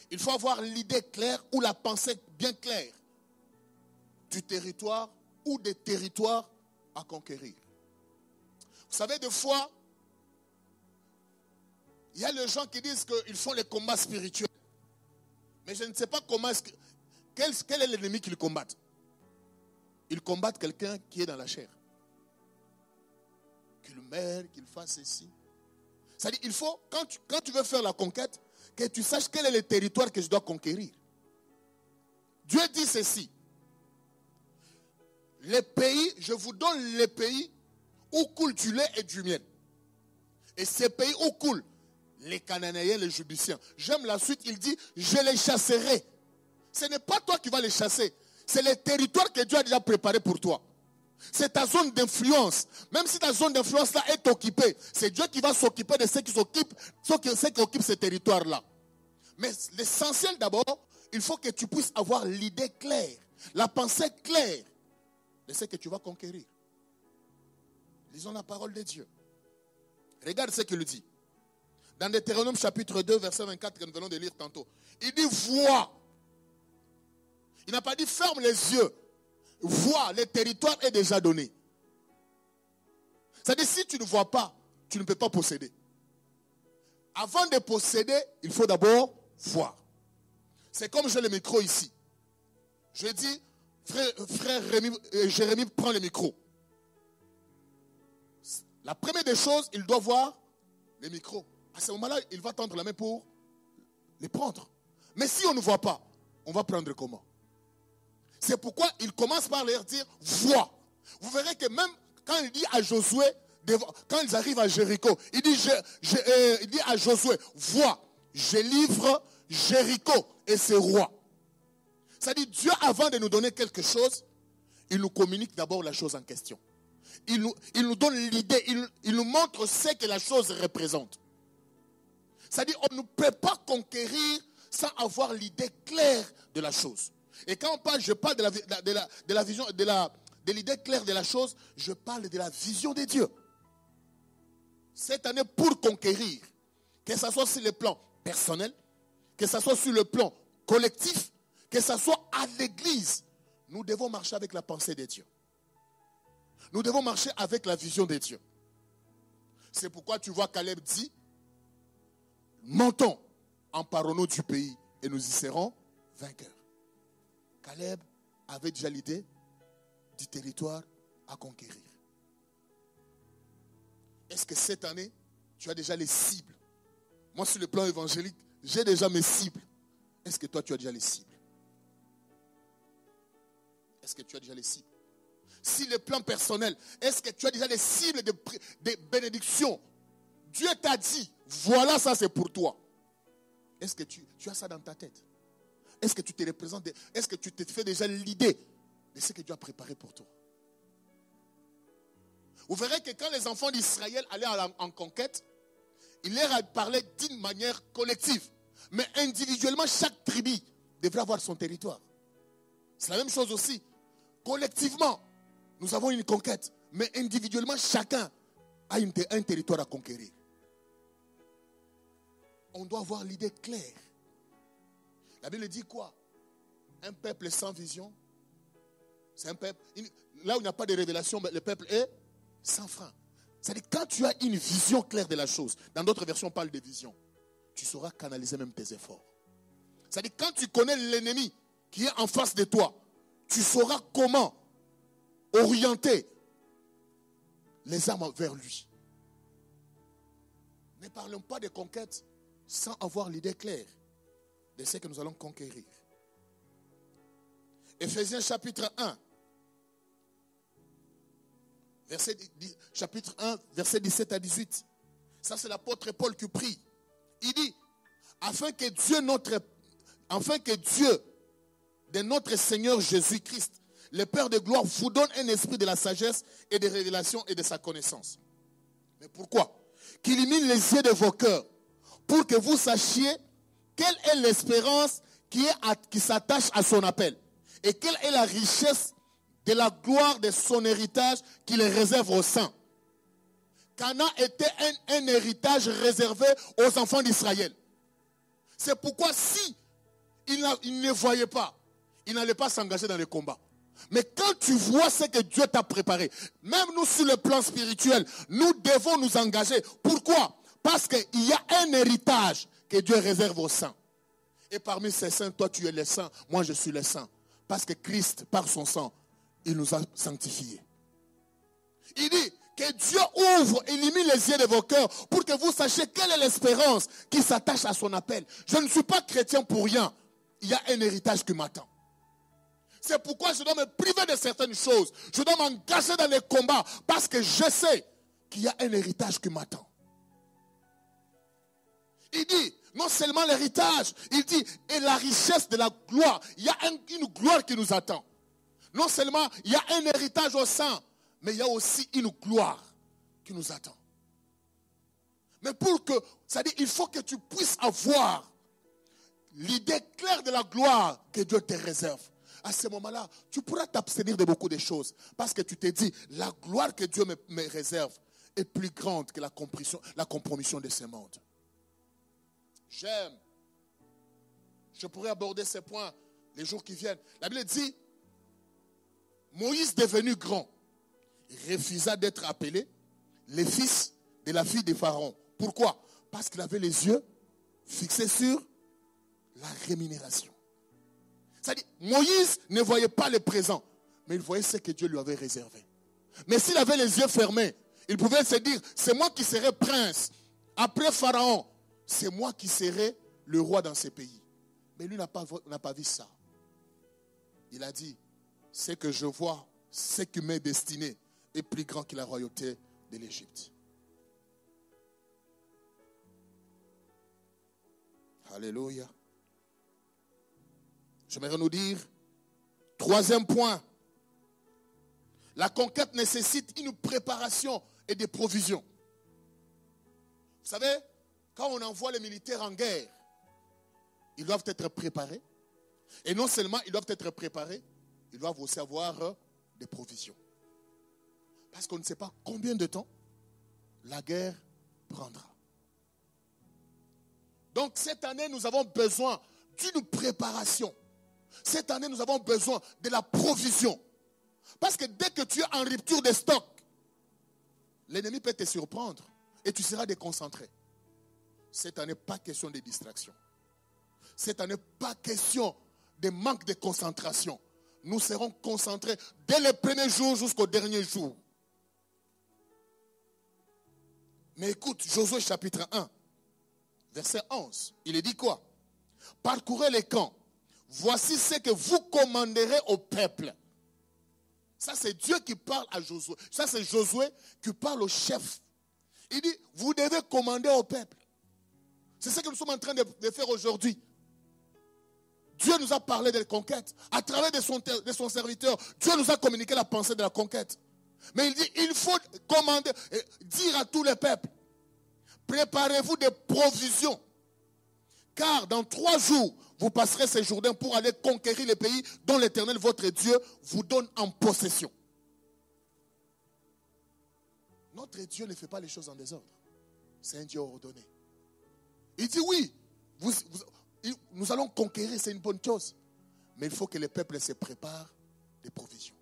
Il faut avoir l'idée claire ou la pensée bien claire du territoire ou des territoires à conquérir. Vous savez, des fois, il y a les gens qui disent qu'ils font les combats spirituels. Mais je ne sais pas quel est l'ennemi qu'ils combattent. Ils combattent quelqu'un qui est dans la chair. Qu'il meure, qu'il fasse ceci. C'est-à-dire, il faut, quand tu veux faire la conquête, que tu saches quel est le territoire que je dois conquérir. Dieu dit ceci. Les pays, je vous donne les pays où coule du lait et du miel. Et ces pays où coulent les Cananéens, les Jébusiens. J'aime la suite, il dit, je les chasserai. Ce n'est pas toi qui vas les chasser. C'est le territoire que Dieu a déjà préparé pour toi. C'est ta zone d'influence. Même si ta zone d'influence-là est occupée, c'est Dieu qui va s'occuper de ceux qui occupent ce territoire-là. Mais l'essentiel d'abord, il faut que tu puisses avoir l'idée claire, la pensée claire de ce que tu vas conquérir. Lisons la parole de Dieu. Regarde ce qu'il dit. Dans Deutéronome chapitre 2, verset 24, que nous venons de lire tantôt. Il dit, vois. Il n'a pas dit, ferme les yeux. Vois, le territoire est déjà donné. C'est-à-dire, si tu ne vois pas, tu ne peux pas posséder. Avant de posséder, il faut d'abord voir. C'est comme j'ai le micro ici. Je dis, frère Jérémie, prends le micro. La première des choses, il doit voir le micro. À ce moment-là, il va tendre la main pour les prendre. Mais si on ne voit pas, on va prendre comment? C'est pourquoi il commence par leur dire, vois. Vous verrez que même quand il dit à Josué quand ils arrivent à Jéricho, il dit à Josué, vois, je livre Jéricho et ses rois. C'est-à-dire, Dieu, avant de nous donner quelque chose, il nous communique d'abord la chose en question. Il nous donne l'idée, il nous montre ce que la chose représente. C'est-à-dire, on ne peut pas conquérir sans avoir l'idée claire de la chose. Et quand je parle de la vision, de l'idée claire de la chose, je parle de la vision de Dieu. Cette année, pour conquérir, que ce soit sur le plan personnel, que ce soit sur le plan collectif, que ce soit à l'église, nous devons marcher avec la pensée de Dieu. Nous devons marcher avec la vision de Dieu. C'est pourquoi tu vois Caleb dit, montons, emparons-nous du pays et nous y serons vainqueurs. Caleb avait déjà l'idée du territoire à conquérir. Est-ce que cette année, tu as déjà les cibles? Moi, sur le plan évangélique, j'ai déjà mes cibles. Est-ce que toi, tu as déjà les cibles? Est-ce que tu as déjà les cibles? Si le plan personnel, est-ce que tu as déjà les cibles de bénédiction? Dieu t'a dit, voilà, ça c'est pour toi. Est-ce que tu as ça dans ta tête? Est-ce que tu te représentes? Est-ce que tu te fais déjà l'idée de ce que Dieu a préparé pour toi? Vous verrez que quand les enfants d'Israël allaient en conquête, il leur a parlé d'une manière collective. Mais individuellement, chaque tribu devrait avoir son territoire. C'est la même chose aussi. Collectivement, nous avons une conquête. Mais individuellement, chacun a un territoire à conquérir. On doit avoir l'idée claire. La Bible dit quoi? Un peuple sans vision, c'est un peuple. Là où il n'y a pas de révélation, le peuple est sans frein. C'est-à-dire, quand tu as une vision claire de la chose, dans d'autres versions, on parle de vision, tu sauras canaliser même tes efforts. C'est-à-dire, quand tu connais l'ennemi qui est en face de toi, tu sauras comment orienter les armes vers lui. Ne parlons pas de conquête sans avoir l'idée claire de ce que nous allons conquérir. Éphésiens chapitre 1, chapitre 1, verset 17 à 18. Ça, c'est l'apôtre Paul qui prie. Il dit, afin que Dieu de notre Seigneur Jésus-Christ, le Père de gloire, vous donne un esprit de la sagesse et de révélation et de sa connaissance. Mais pourquoi? Qu'il illumine les yeux de vos cœurs, pour que vous sachiez quelle est l'espérance qui s'attache à son appel, et quelle est la richesse de la gloire de son héritage qu'il réserve aux saints. Canaan était un héritage réservé aux enfants d'Israël. C'est pourquoi si il ne voyait pas, il n'allait pas s'engager dans le combat. Mais quand tu vois ce que Dieu t'a préparé, même nous sur le plan spirituel, nous devons nous engager. Pourquoi? Parce qu'il y a un héritage que Dieu réserve aux saints. Et parmi ces saints, toi tu es le saint, moi je suis le saint. Parce que Christ, par son sang, il nous a sanctifiés. Il dit que Dieu ouvre, illumine les yeux de vos cœurs pour que vous sachiez quelle est l'espérance qui s'attache à son appel. Je ne suis pas chrétien pour rien. Il y a un héritage qui m'attend. C'est pourquoi je dois me priver de certaines choses. Je dois m'engager dans les combats parce que je sais qu'il y a un héritage qui m'attend. Il dit, non seulement l'héritage, il dit, et la richesse de la gloire. Il y a une gloire qui nous attend. Non seulement il y a un héritage au sein, mais il y a aussi une gloire qui nous attend. Mais pour que, c'est-à-dire, il faut que tu puisses avoir l'idée claire de la gloire que Dieu te réserve. À ce moment-là, tu pourras t'abstenir de beaucoup de choses. Parce que tu te dis, la gloire que Dieu me réserve est plus grande que la compromission de ce monde. Je pourrais aborder ces points les jours qui viennent. La Bible dit, Moïse devenu grand, refusa d'être appelé le fils de la fille de Pharaon. Pourquoi? Parce qu'il avait les yeux fixés sur la rémunération. C'est-à-dire, Moïse ne voyait pas le présent, mais il voyait ce que Dieu lui avait réservé. Mais s'il avait les yeux fermés, il pouvait se dire, c'est moi qui serai prince. Après Pharaon, c'est moi qui serai le roi dans ces pays. Mais lui n'a pas vu ça. Il a dit, ce que je vois, ce qui m'est destiné est plus grand que la royauté de l'Égypte. Alléluia. J'aimerais nous dire, troisième point, la conquête nécessite une préparation et des provisions. Vous savez, quand on envoie les militaires en guerre, ils doivent être préparés. Et non seulement ils doivent être préparés, ils doivent aussi avoir des provisions. Parce qu'on ne sait pas combien de temps la guerre prendra. Donc cette année, nous avons besoin d'une préparation. Cette année, nous avons besoin de la provision. Parce que dès que tu es en rupture de stock, l'ennemi peut te surprendre et tu seras déconcentré. Cette année, pas question de distraction. Cette année, pas question de manque de concentration. Nous serons concentrés dès le premier jour jusqu'au dernier jour. Mais écoute, Josué chapitre 1, verset 11, il est dit quoi? Parcourez les camps. Voici ce que vous commanderez au peuple. Ça, c'est Dieu qui parle à Josué. Ça, c'est Josué qui parle au chef. Il dit, vous devez commander au peuple. C'est ce que nous sommes en train de faire aujourd'hui. Dieu nous a parlé de conquête. À travers de son serviteur, Dieu nous a communiqué la pensée de la conquête. Mais il dit, il faut commander, dire à tous les peuples, préparez-vous des provisions. Car dans 3 jours, vous passerez ces Jourdains pour aller conquérir les pays dont l'Éternel, votre Dieu, vous donne en possession. Notre Dieu ne fait pas les choses en désordre. C'est un Dieu ordonné. Il dit oui, nous allons conquérir, c'est une bonne chose. Mais il faut que les peuples se préparent des provisions.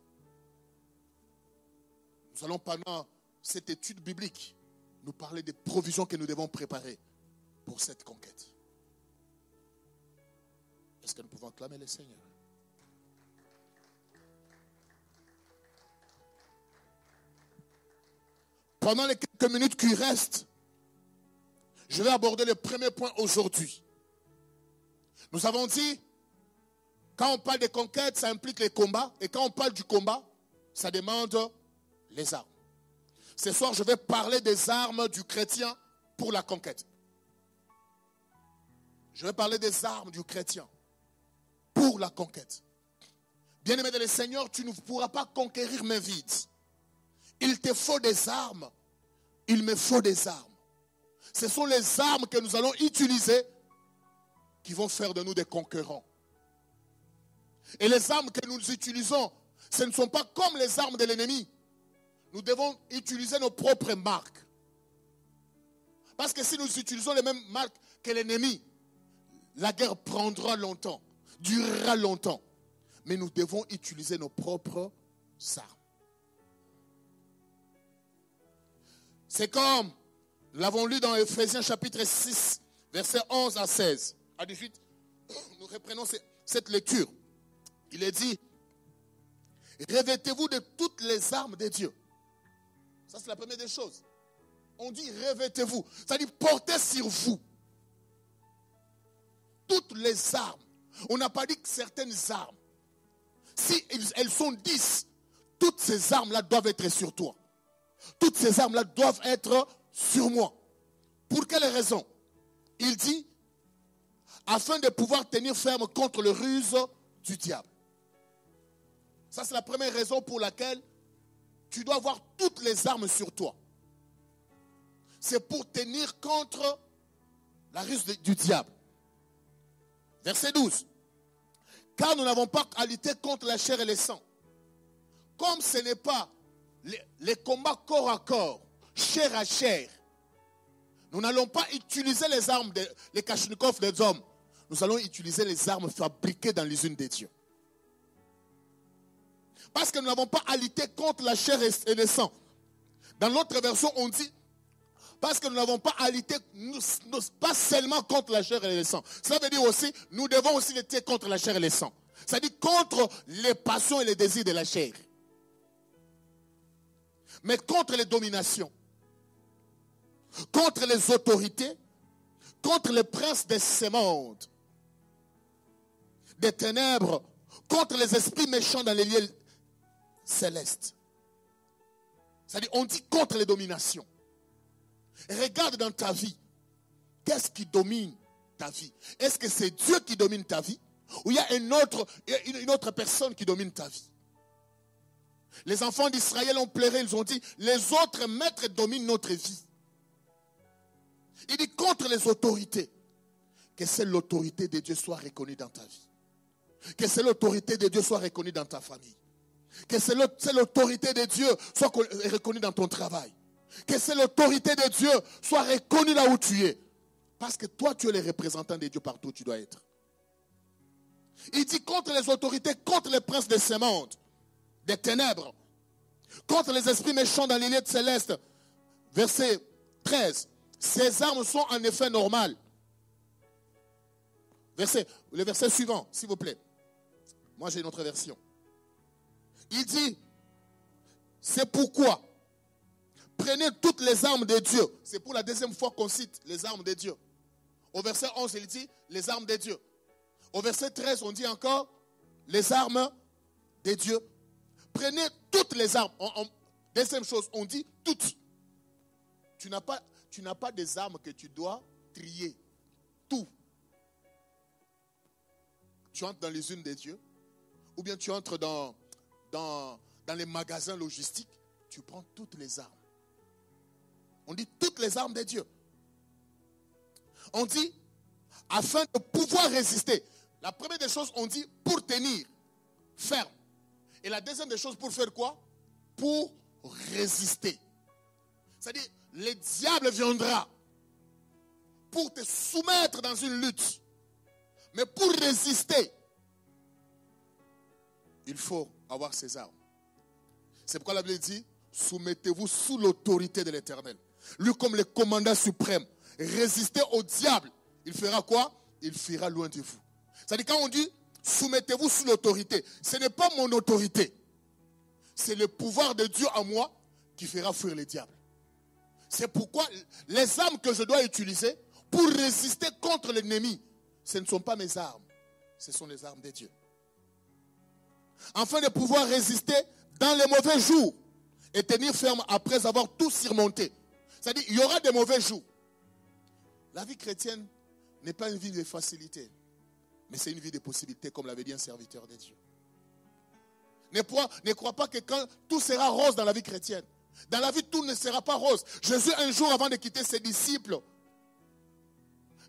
Nous allons pendant cette étude biblique nous parler des provisions que nous devons préparer pour cette conquête. Est-ce que nous pouvons acclamer le Seigneur? Pendant les quelques minutes qui restent, je vais aborder le premier point aujourd'hui. Nous avons dit, quand on parle de conquête, ça implique les combats. Et quand on parle du combat, ça demande les armes. Ce soir, je vais parler des armes du chrétien pour la conquête. Je vais parler des armes du chrétien pour la conquête. Bien-aimé dans le Seigneur, tu ne pourras pas conquérir main vide. Il te faut des armes. Il me faut des armes. Ce sont les armes que nous allons utiliser qui vont faire de nous des conquérants. Et les armes que nous utilisons, ce ne sont pas comme les armes de l'ennemi. Nous devons utiliser nos propres marques. Parce que si nous utilisons les mêmes marques que l'ennemi, la guerre prendra longtemps, durera longtemps. Mais nous devons utiliser nos propres armes. C'est comme nous l'avons lu dans Ephésiens chapitre 6, versets 11 à 16. À 18, nous reprenons cette lecture. Il est dit, revêtez-vous de toutes les armes de Dieu. Ça, c'est la première des choses. On dit revêtez-vous. C'est-à-dire portez sur vous toutes les armes. On n'a pas dit que certaines armes. Si elles sont 10, toutes ces armes-là doivent être sur toi. Toutes ces armes-là doivent être sur moi. Pour quelle raison? Il dit, afin de pouvoir tenir ferme contre le ruse du diable. Ça, c'est la première raison pour laquelle tu dois avoir toutes les armes sur toi. C'est pour tenir contre la ruse du diable. Verset 12. Car nous n'avons pas à lutter contre la chair et le sang. Comme ce n'est pas les combats corps à corps, chair à chair, nous n'allons pas utiliser les armes, les kachnikovs des hommes. Nous allons utiliser les armes fabriquées dans l'usine de Dieu. Parce que nous n'avons pas à lutter contre la chair et le sang. Dans l'autre version, on dit, parce que nous n'avons pas à lutter, pas seulement contre la chair et le sang. Cela veut dire aussi, nous devons aussi lutter contre la chair et le sang. C'est-à-dire contre les passions et les désirs de la chair. Mais contre les dominations, contre les autorités, contre les princes de ce monde, des ténèbres, contre les esprits méchants dans les lieux célestes. C'est-à-dire, on dit contre les dominations. Regarde dans ta vie. Qu'est-ce qui domine ta vie? Est-ce que c'est Dieu qui domine ta vie? Ou il y a une autre personne qui domine ta vie? Les enfants d'Israël ont pleuré, ils ont dit, les autres maîtres dominent notre vie. Il dit contre les autorités. Que seule l'autorité de Dieu soit reconnue dans ta vie. Que seule l'autorité de Dieu soit reconnue dans ta famille. Que seule l'autorité de Dieu soit reconnue dans ton travail. Que seule l'autorité de Dieu soit reconnue là où tu es. Parce que toi, tu es le représentant de Dieu partout où tu dois être. Il dit contre les autorités, contre les princes de ce monde, des ténèbres, contre les esprits méchants dans les lieux célestes. Verset 13. Ces armes sont en effet normales. Le verset suivant, s'il vous plaît. Moi, j'ai une autre version. Il dit, c'est pourquoi, prenez toutes les armes de Dieu. C'est pour la deuxième fois qu'on cite les armes de Dieu. Au verset 11, il dit, les armes de Dieu. Au verset 13, on dit encore, les armes de Dieu. Prenez toutes les armes. Deuxième chose, on dit toutes. Tu n'as pas des armes que tu dois trier. Tout. Tu entres dans les unes de Dieu, ou bien tu entres dans les magasins logistiques, tu prends toutes les armes. On dit toutes les armes de Dieu. On dit, afin de pouvoir résister. La première des choses, on dit pour tenir ferme. Et la deuxième des choses, pour faire quoi? Pour résister. C'est-à-dire, le diable viendra pour te soumettre dans une lutte. Mais pour résister, il faut avoir ces armes. C'est pourquoi la Bible dit, soumettez-vous sous l'autorité de l'Éternel. Lui comme le commandant suprême. Résistez au diable. Il fera quoi? Il fuira loin de vous. C'est-à-dire quand on dit, soumettez-vous sous l'autorité, ce n'est pas mon autorité. C'est le pouvoir de Dieu en moi qui fera fuir le diable. C'est pourquoi les armes que je dois utiliser pour résister contre l'ennemi, ce ne sont pas mes armes, ce sont les armes de Dieu. Afin de pouvoir résister dans les mauvais jours et tenir ferme après avoir tout surmonté. C'est-à-dire, il y aura des mauvais jours. La vie chrétienne n'est pas une vie de facilité, mais c'est une vie de possibilités, comme l'avait dit un serviteur de Dieu. Ne crois pas que quand tout sera rose dans la vie chrétienne. Dans la vie, tout ne sera pas rose. Jésus, un jour, avant de quitter ses disciples,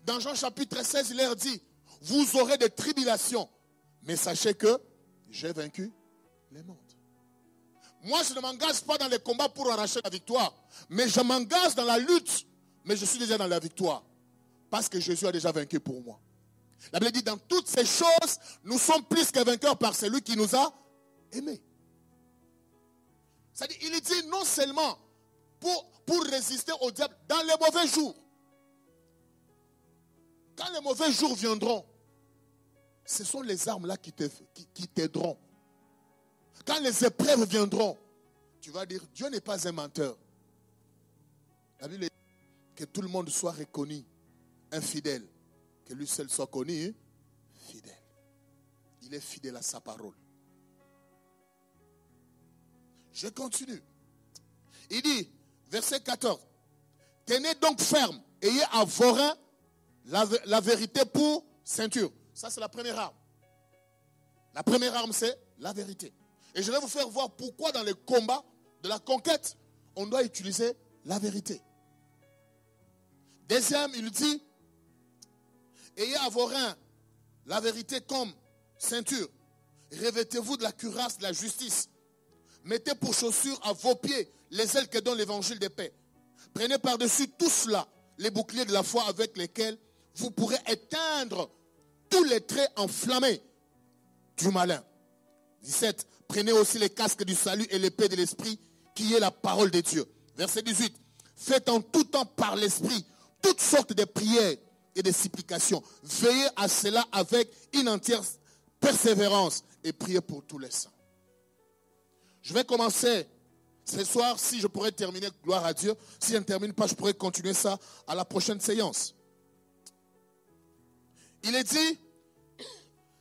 dans Jean chapitre 16, il leur dit, vous aurez des tribulations, mais sachez que j'ai vaincu le monde. Moi, je ne m'engage pas dans les combats pour arracher la victoire, mais je m'engage dans la lutte, mais je suis déjà dans la victoire, parce que Jésus a déjà vaincu pour moi. La Bible dit, dans toutes ces choses, nous sommes plus que vainqueurs par celui qui nous a aimés. C'est-à-dire, il dit non seulement pour résister au diable dans les mauvais jours. Quand les mauvais jours viendront, ce sont les armes là qui t'aideront. Quand les épreuves viendront, tu vas dire, Dieu n'est pas un menteur. La Bible dit que tout le monde soit reconnu infidèle. Que lui seul soit connu fidèle. Il est fidèle à sa parole. Je continue. Il dit, verset 14, tenez donc ferme, ayez à vos reins la vérité pour ceinture. Ça, c'est la première arme. La première arme, c'est la vérité. Et je vais vous faire voir pourquoi dans les combats de la conquête, on doit utiliser la vérité. Deuxième, il dit, ayez à vos reins la vérité comme ceinture. Revêtez-vous de la cuirasse de la justice. Mettez pour chaussures à vos pieds les ailes que donne l'évangile de paix. Prenez par-dessus tout cela les boucliers de la foi avec lesquels vous pourrez éteindre tous les traits enflammés du malin. 17. Prenez aussi les casques du salut et l'épée de l'esprit qui est la parole de Dieu. Verset 18. Faites en tout temps par l'esprit toutes sortes de prières et de supplications. Veillez à cela avec une entière persévérance et priez pour tous les saints. Je vais commencer ce soir, si je pourrais terminer, gloire à Dieu. Si je ne termine pas, je pourrais continuer ça à la prochaine séance. Il est dit,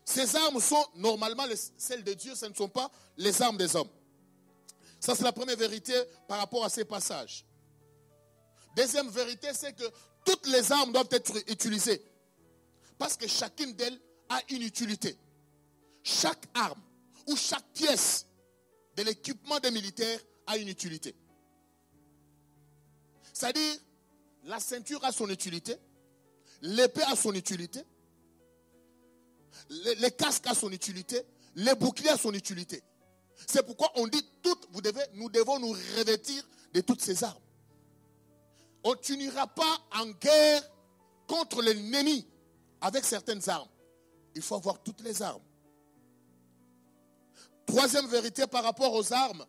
ces armes sont normalement celles de Dieu, ce ne sont pas les armes des hommes. Ça, c'est la première vérité par rapport à ces passages. Deuxième vérité, c'est que toutes les armes doivent être utilisées. Parce que chacune d'elles a une utilité. Chaque arme ou chaque pièce de l'équipement des militaires a une utilité. C'est-à-dire, la ceinture a son utilité, l'épée a son utilité, les casques a son utilité, les boucliers a son utilité. C'est pourquoi on dit nous devons nous revêtir de toutes ces armes. Tu n'iras pas en guerre contre l'ennemi avec certaines armes. Il faut avoir toutes les armes. Troisième vérité par rapport aux armes.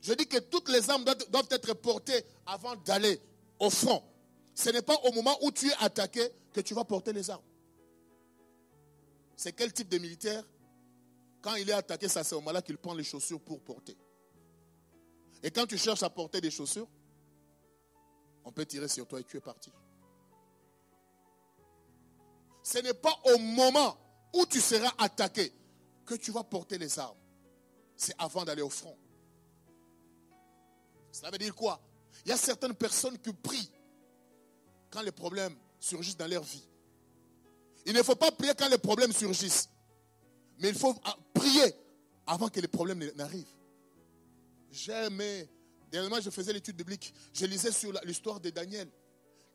Je dis que toutes les armes doivent être portées avant d'aller au front. Ce n'est pas au moment où tu es attaqué que tu vas porter les armes. C'est quel type de militaire? Quand il est attaqué, c'est à ce moment-là qu'il prend les chaussures pour porter. Et quand tu cherches à porter des chaussures, on peut tirer sur toi et tu es parti. Ce n'est pas au moment où tu seras attaqué que tu vas porter les armes. C'est avant d'aller au front. Cela veut dire quoi? Il y a certaines personnes qui prient quand les problèmes surgissent dans leur vie. Il ne faut pas prier quand les problèmes surgissent. Mais il faut prier avant que les problèmes n'arrivent. Dernièrement, je faisais l'étude biblique. Je lisais sur l'histoire de Daniel.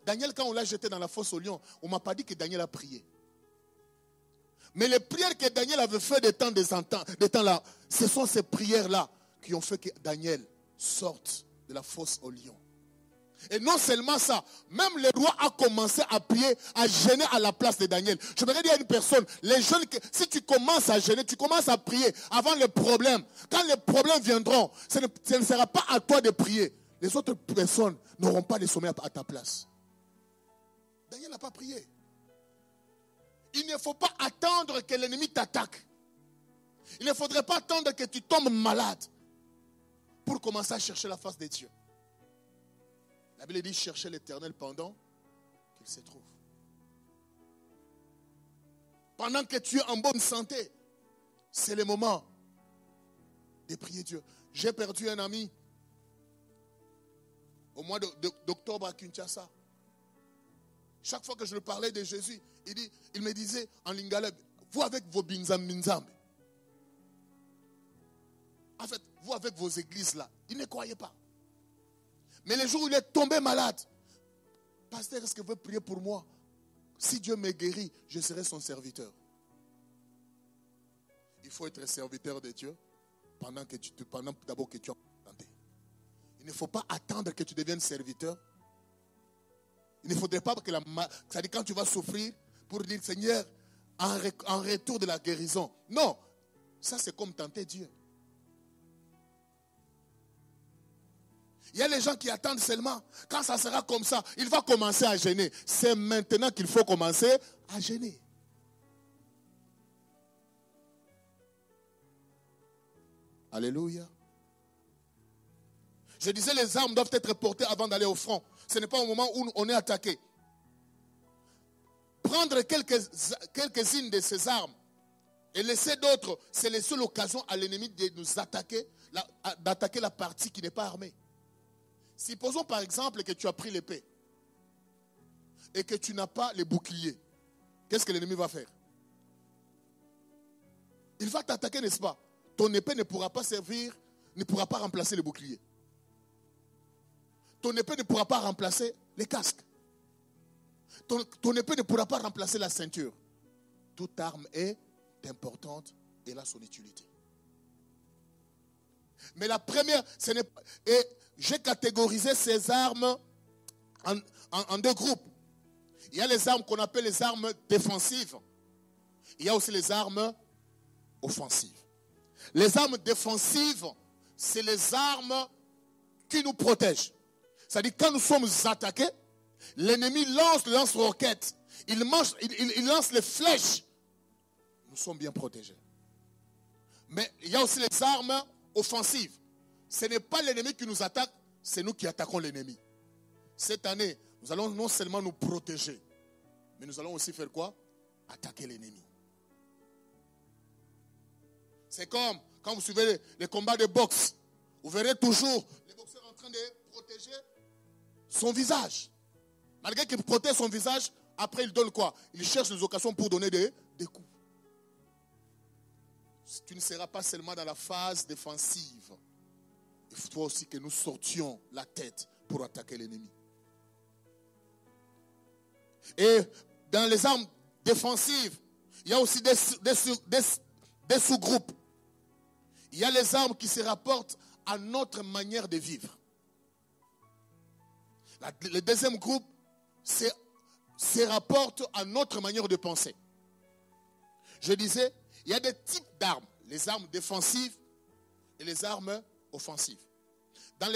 Daniel, quand on l'a jeté dans la fosse au lion, on ne m'a pas dit que Daniel a prié. Mais les prières que Daniel avait fait des temps là, ce sont ces prières-là qui ont fait que Daniel sorte de la fosse au lion. Et non seulement ça, même le roi a commencé à prier, à jeûner à la place de Daniel. Je voudrais dire à une personne, les jeunes, si tu commences à jeûner, tu commences à prier avant les problèmes. Quand les problèmes viendront, ce ne sera pas à toi de prier. Les autres personnes n'auront pas de sommeil à ta place. Daniel n'a pas prié. Il ne faut pas attendre que l'ennemi t'attaque. Il ne faudrait pas attendre que tu tombes malade pour commencer à chercher la face de Dieu. La Bible dit chercher l'Éternel pendant qu'il se trouve. Pendant que tu es en bonne santé, c'est le moment de prier Dieu. J'ai perdu un ami au mois d'octobre à Kinshasa. Chaque fois que je lui parlais de Jésus, il me disait en lingala, vous avec vos binzam. En fait, vous avec vos églises là, il ne croyait pas. Mais le jour où il est tombé malade, pasteur, est-ce que vous pouvez prier pour moi? Si Dieu me guérit, je serai son serviteur. Il faut être serviteur de Dieu pendant d'abord que tu as entendu. Il ne faut pas attendre que tu deviennes serviteur. Il ne faudrait pas que c'est-à-dire quand tu vas souffrir pour dire Seigneur, en retour de la guérison. Non, ça c'est comme tenter Dieu. Il y a les gens qui attendent seulement. Quand ça sera comme ça, il va commencer à jeûner. C'est maintenant qu'il faut commencer à jeûner. Alléluia. Je disais, les armes doivent être portées avant d'aller au front. Ce n'est pas au moment où on est attaqué. Prendre quelques-unes de ces armes et laisser d'autres, c'est laisser l'occasion à l'ennemi de nous attaquer, d'attaquer la partie qui n'est pas armée. Supposons par exemple que tu as pris l'épée et que tu n'as pas les boucliers. Qu'est-ce que l'ennemi va faire? Il va t'attaquer, n'est-ce pas? Ton épée ne pourra pas servir, ne pourra pas remplacer les boucliers. Ton épée ne pourra pas remplacer les casques. Ton épée ne pourra pas remplacer la ceinture. Toute arme est importante et a son utilité. Mais la première, et j'ai catégorisé ces armes en deux groupes. Il y a les armes qu'on appelle les armes défensives. Il y a aussi les armes offensives. Les armes défensives, c'est les armes qui nous protègent. C'est-à-dire quand nous sommes attaqués, l'ennemi lance le lance-roquettes, il lance les flèches. Nous sommes bien protégés. Mais il y a aussi les armes offensives. Ce n'est pas l'ennemi qui nous attaque, c'est nous qui attaquons l'ennemi. Cette année, nous allons non seulement nous protéger, mais nous allons aussi faire quoi? Attaquer l'ennemi. C'est comme quand vous suivez les combats de boxe. Vous verrez toujours les boxeurs en train de protéger son visage. Malgré qu'il protège son visage, après il donne quoi? Il cherche les occasions pour donner des coups. Tu ne seras pas seulement dans la phase défensive. Il faut aussi que nous sortions la tête pour attaquer l'ennemi. Et dans les armes défensives, il y a aussi des sous-groupes. Il y a les armes qui se rapportent à notre manière de vivre. Le deuxième groupe se rapporte à notre manière de penser. Je disais, il y a des types d'armes. Les armes défensives et les armes offensives. Dans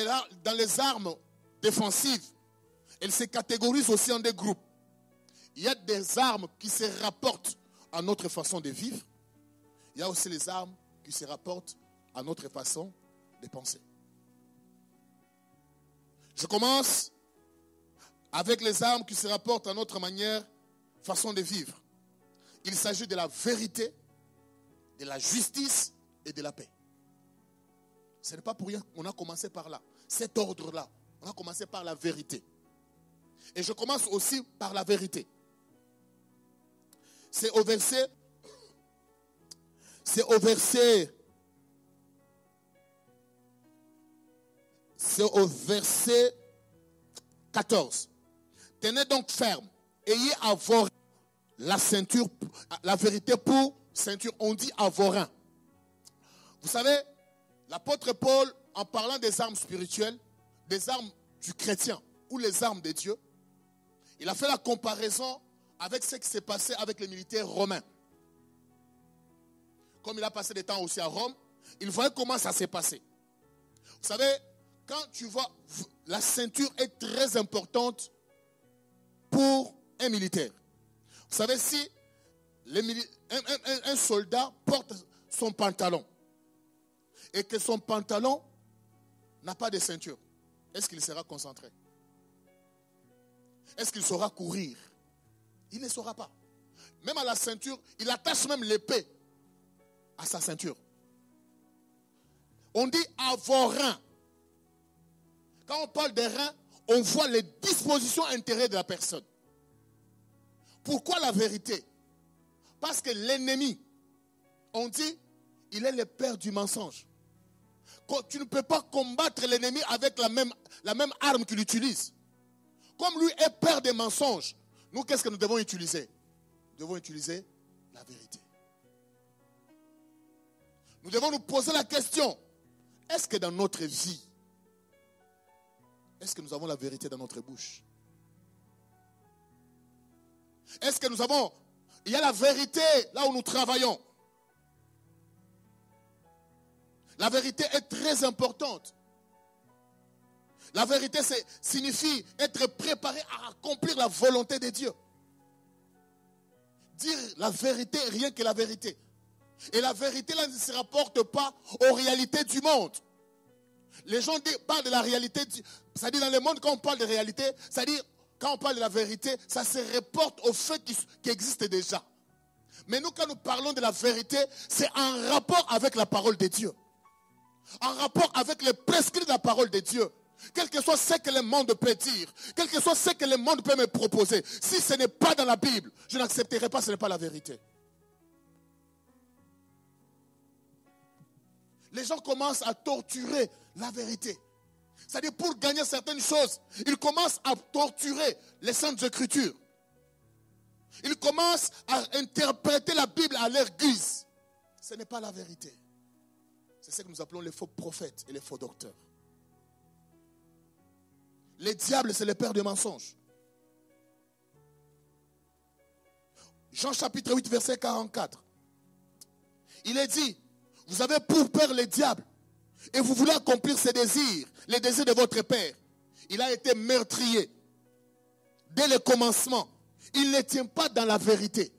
les armes défensives, elles se catégorisent aussi en des groupes. Il y a des armes qui se rapportent à notre façon de vivre. Il y a aussi les armes qui se rapportent à notre façon de penser. Je commence avec les armes qui se rapportent à notre façon de vivre. Il s'agit de la vérité, de la justice et de la paix. Ce n'est pas pour rien qu'on a commencé par là. Cet ordre-là, on a commencé par la vérité. Et je commence aussi par la vérité. C'est au verset 14. Tenez donc ferme, ayez à vos reins la ceinture, la vérité pour ceinture. On dit à vos reins. Vous savez, l'apôtre Paul, en parlant des armes spirituelles, des armes du chrétien ou les armes de Dieu, il a fait la comparaison avec ce qui s'est passé avec les militaires romains. Comme il a passé des temps aussi à Rome, il voyait comment ça s'est passé. Vous savez, quand tu vois, la ceinture est très importante pour un militaire. Vous savez, si un soldat porte son pantalon et que son pantalon n'a pas de ceinture, est-ce qu'il sera concentré? Est-ce qu'il saura courir? Il ne saura pas. Même à la ceinture, il attache même l'épée à sa ceinture. On dit à vos reins. Quand on parle des reins, on voit les dispositions intérieures de la personne. Pourquoi la vérité? Parce que l'ennemi, on dit, il est le père du mensonge. Tu ne peux pas combattre l'ennemi avec la même arme qu'il utilise. Comme lui est père des mensonges, nous, qu'est-ce que nous devons utiliser? Nous devons utiliser la vérité. Nous devons nous poser la question, est-ce que dans notre vie, est-ce que nous avons la vérité dans notre bouche? Est-ce que il y a la vérité là où nous travaillons? La vérité est très importante. La vérité signifie être préparé à accomplir la volonté de Dieu. Dire la vérité, rien que la vérité. Et la vérité là ne se rapporte pas aux réalités du monde. Les gens parlent de la réalité, c'est-à-dire dans le monde quand on parle de réalité, c'est-à-dire quand on parle de la vérité, ça se reporte aux faits qui existent déjà. Mais nous quand nous parlons de la vérité, c'est en rapport avec la parole de Dieu. En rapport avec les prescrits de la parole de Dieu. Quel que soit ce que le monde peut dire, quel que soit ce que le monde peut me proposer, si ce n'est pas dans la Bible, je n'accepterai pas, ce n'est pas la vérité. Les gens commencent à torturer la vérité. C'est-à-dire pour gagner certaines choses, ils commencent à torturer les Saintes Écritures. Ils commencent à interpréter la Bible à leur guise. Ce n'est pas la vérité. C'est ce que nous appelons les faux prophètes et les faux docteurs. Les diables, c'est le père des mensonges. Jean chapitre 8, verset 44. Il est dit, vous avez pour père les diables et vous voulez accomplir ses désirs, les désirs de votre père. Il a été meurtrier dès le commencement. Il ne tient pas dans la vérité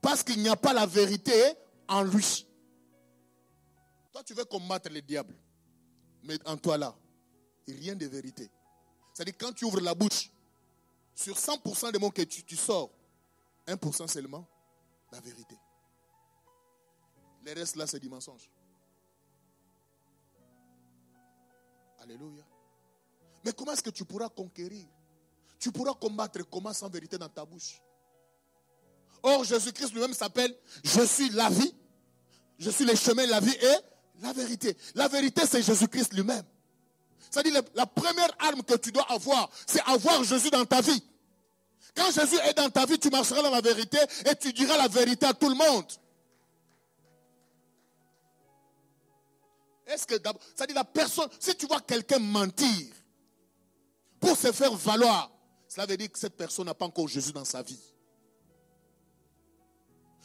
parce qu'il n'y a pas la vérité en lui. Toi, tu veux combattre les diables, mais en toi là, il n'y a rien de vérité. C'est-à-dire quand tu ouvres la bouche, sur 100% des mots que tu sors, 1% seulement, la vérité. Le reste là, c'est du mensonge. Alléluia. Mais comment est-ce que tu pourras conquérir? Tu pourras combattre comment sans vérité dans ta bouche? Or, Jésus-Christ lui-même s'appelle « Je suis la vie, je suis le chemin, la vie et la vérité ». La vérité, c'est Jésus-Christ lui-même. C'est-à-dire la première arme que tu dois avoir, c'est avoir Jésus dans ta vie. Quand Jésus est dans ta vie, tu marcheras dans la vérité et tu diras la vérité à tout le monde. C'est-à-dire la personne, si tu vois quelqu'un mentir pour se faire valoir, cela veut dire que cette personne n'a pas encore Jésus dans sa vie.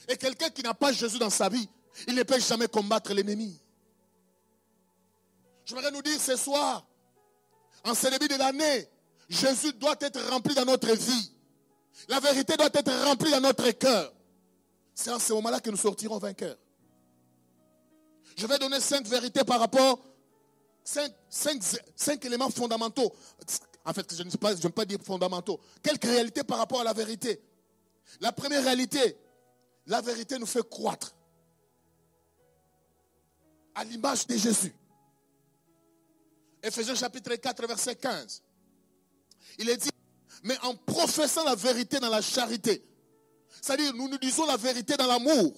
Et quelqu'un qui n'a pas Jésus dans sa vie, il ne peut jamais combattre l'ennemi. J'aimerais nous dire ce soir, en ce début de l'année, Jésus doit être rempli dans notre vie. La vérité doit être remplie dans notre cœur. C'est en ce moment-là que nous sortirons vainqueurs. Je vais donner 5 vérités par rapport, 5 éléments fondamentaux. En fait, je n'aime pas dire fondamentaux. Quelques réalités par rapport à la vérité. La première réalité, la vérité nous fait croître à l'image de Jésus. Éphésiens chapitre 4, verset 15. Il est dit, mais en professant la vérité dans la charité, c'est-à-dire nous disons la vérité dans l'amour,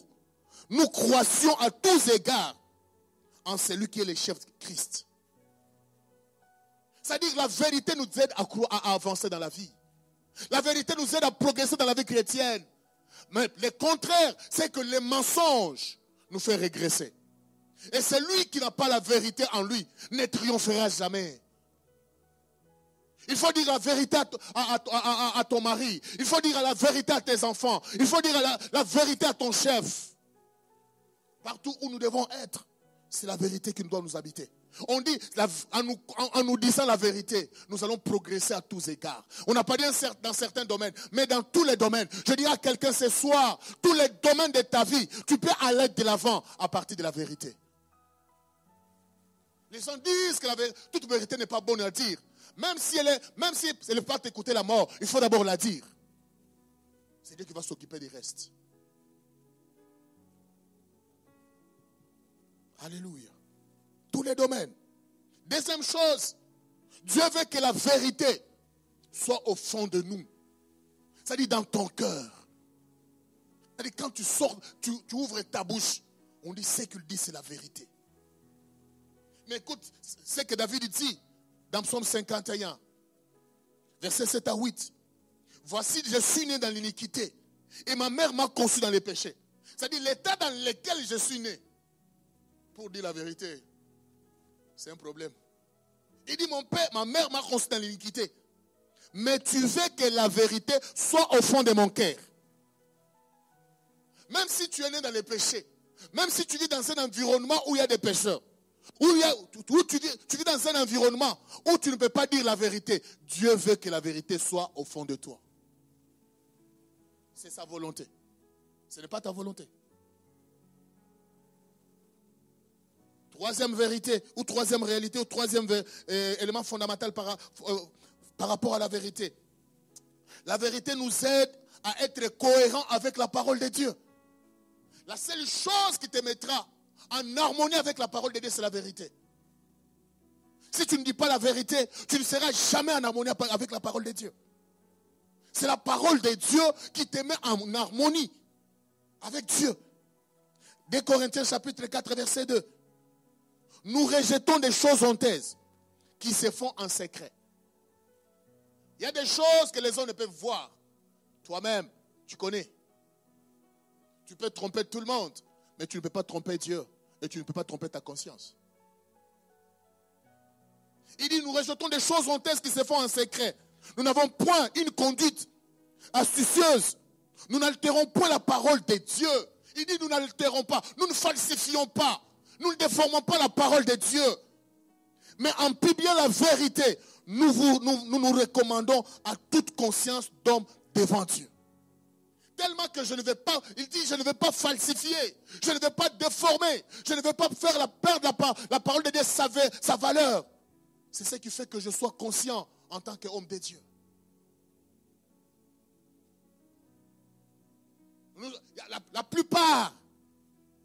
nous croissions à tous égards en celui qui est le chef de Christ. C'est-à-dire la vérité nous aide à avancer dans la vie. La vérité nous aide à progresser dans la vie chrétienne. Mais le contraire, c'est que les mensonges nous font régresser. Et celui qui n'a pas la vérité en lui ne triomphera jamais. Il faut dire la vérité à ton mari. Il faut dire la vérité à tes enfants. Il faut dire la vérité à ton chef. Partout où nous devons être, c'est la vérité qui doit nous habiter. On dit, en nous disant la vérité, nous allons progresser à tous égards. On n'a pas dit dans certains domaines, mais dans tous les domaines. Je dirais à quelqu'un ce soir, tous les domaines de ta vie, tu peux aller de l'avant à partir de la vérité. Les gens disent que toute vérité n'est pas bonne à dire. Même si elle n'est pas t'écouter la mort, il faut d'abord la dire. C'est Dieu qui va s'occuper du reste. Alléluia. Tous les domaines. Deuxième chose, Dieu veut que la vérité soit au fond de nous. C'est-à-dire dans ton cœur. C'est-à-dire quand tu sors, tu ouvres ta bouche, on dit ce qu'il dit, c'est la vérité. Mais écoute, ce que David dit dans Psaume 51, versets 7 à 8. Voici, je suis né dans l'iniquité et ma mère m'a conçu dans les péchés. C'est-à-dire l'état dans lequel je suis né. Pour dire la vérité, c'est un problème. Il dit, ma mère m'a conçu dans l'iniquité. Mais tu veux que la vérité soit au fond de mon cœur. Même si tu es né dans les péchés, même si tu vis dans un environnement où il y a des pécheurs, où tu vis dans un environnement où tu ne peux pas dire la vérité, Dieu veut que la vérité soit au fond de toi. C'est sa volonté. Ce n'est pas ta volonté. Troisième vérité, ou troisième réalité, ou troisième élément fondamental par rapport à la vérité. La vérité nous aide à être cohérents avec la parole de Dieu. La seule chose qui te mettra en harmonie avec la parole de Dieu, c'est la vérité. Si tu ne dis pas la vérité, tu ne seras jamais en harmonie avec la parole de Dieu. C'est la parole de Dieu qui te met en harmonie avec Dieu. 2 Corinthiens chapitre 4, verset 2. Nous rejetons des choses honteuses qui se font en secret. Il y a des choses que les hommes ne peuvent voir. Toi-même, tu connais. Tu peux tromper tout le monde, mais tu ne peux pas tromper Dieu. Et tu ne peux pas tromper ta conscience. Il dit, nous rejetons des choses honteuses qui se font en secret. Nous n'avons point une conduite astucieuse. Nous n'altérons point la parole de Dieu. Il dit, nous n'altérons pas. Nous ne falsifions pas. Nous ne déformons pas la parole de Dieu. Mais en publiant la vérité, nous recommandons à toute conscience d'homme devant Dieu. Tellement que je ne vais pas, il dit, je ne vais pas falsifier, je ne vais pas déformer, je ne vais pas faire perdre la parole de Dieu sa valeur. C'est ce qui fait que je sois conscient en tant qu'homme de Dieu. La plupart,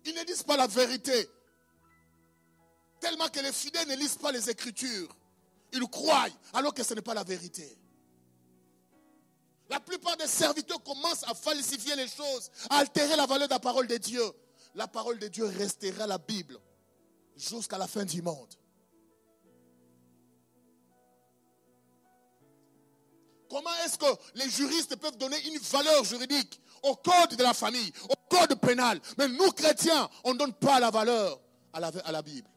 ils ne disent pas la vérité. Tellement que les fidèles ne lisent pas les Écritures. Ils croient alors que ce n'est pas la vérité. La plupart des serviteurs commencent à falsifier les choses, à altérer la valeur de la parole de Dieu. La parole de Dieu restera la Bible jusqu'à la fin du monde. Comment est-ce que les juristes peuvent donner une valeur juridique au code de la famille, au code pénal? Mais nous, chrétiens, on ne donne pas la valeur à la Bible.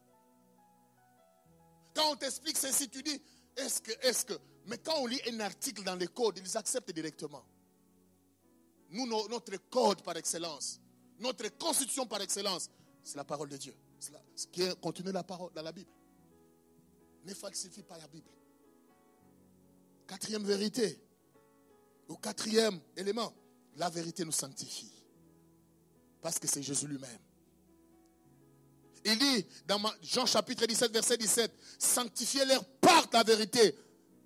Quand on t'explique ceci, tu dis, est-ce que... Mais quand on lit un article dans les codes, ils acceptent directement. Nous, notre code par excellence, notre constitution par excellence, c'est la parole de Dieu. C'est ce qui est contenu dans la Bible. Ne falsifie pas la Bible. Quatrième vérité, ou quatrième élément, la vérité nous sanctifie. Parce que c'est Jésus lui-même. Il dit dans Jean chapitre 17, verset 17, sanctifiez-les par ta vérité,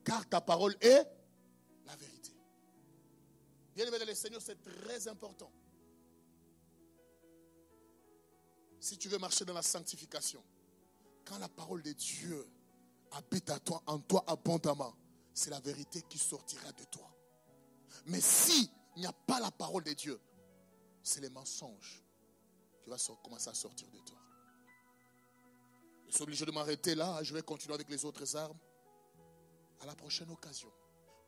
car ta parole est la vérité. Bien-aimé dans le Seigneur, c'est très important. Si tu veux marcher dans la sanctification, quand la parole de Dieu habite en toi abondamment, c'est la vérité qui sortira de toi. Mais si il n'y a pas la parole de Dieu, c'est les mensonges qui vont commencer à sortir de toi. Je suis obligé de m'arrêter là. Je vais continuer avec les autres armes à la prochaine occasion.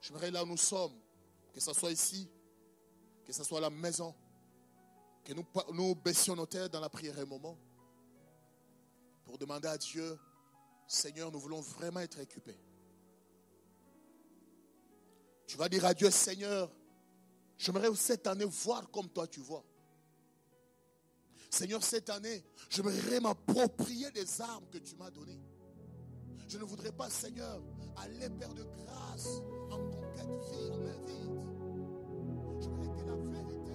J'aimerais là où nous sommes, que ce soit ici, que ce soit à la maison, que nous baissions nos têtes dans la prière un moment pour demander à Dieu, Seigneur, nous voulons vraiment être équipés. Tu vas dire à Dieu, Seigneur, j'aimerais cette année voir comme toi tu vois. Seigneur, cette année, j'aimerais m'approprier des armes que tu m'as données. Je ne voudrais pas, Seigneur, aller, Père de grâce, en conquête vide, main vide. J'aimerais que la vérité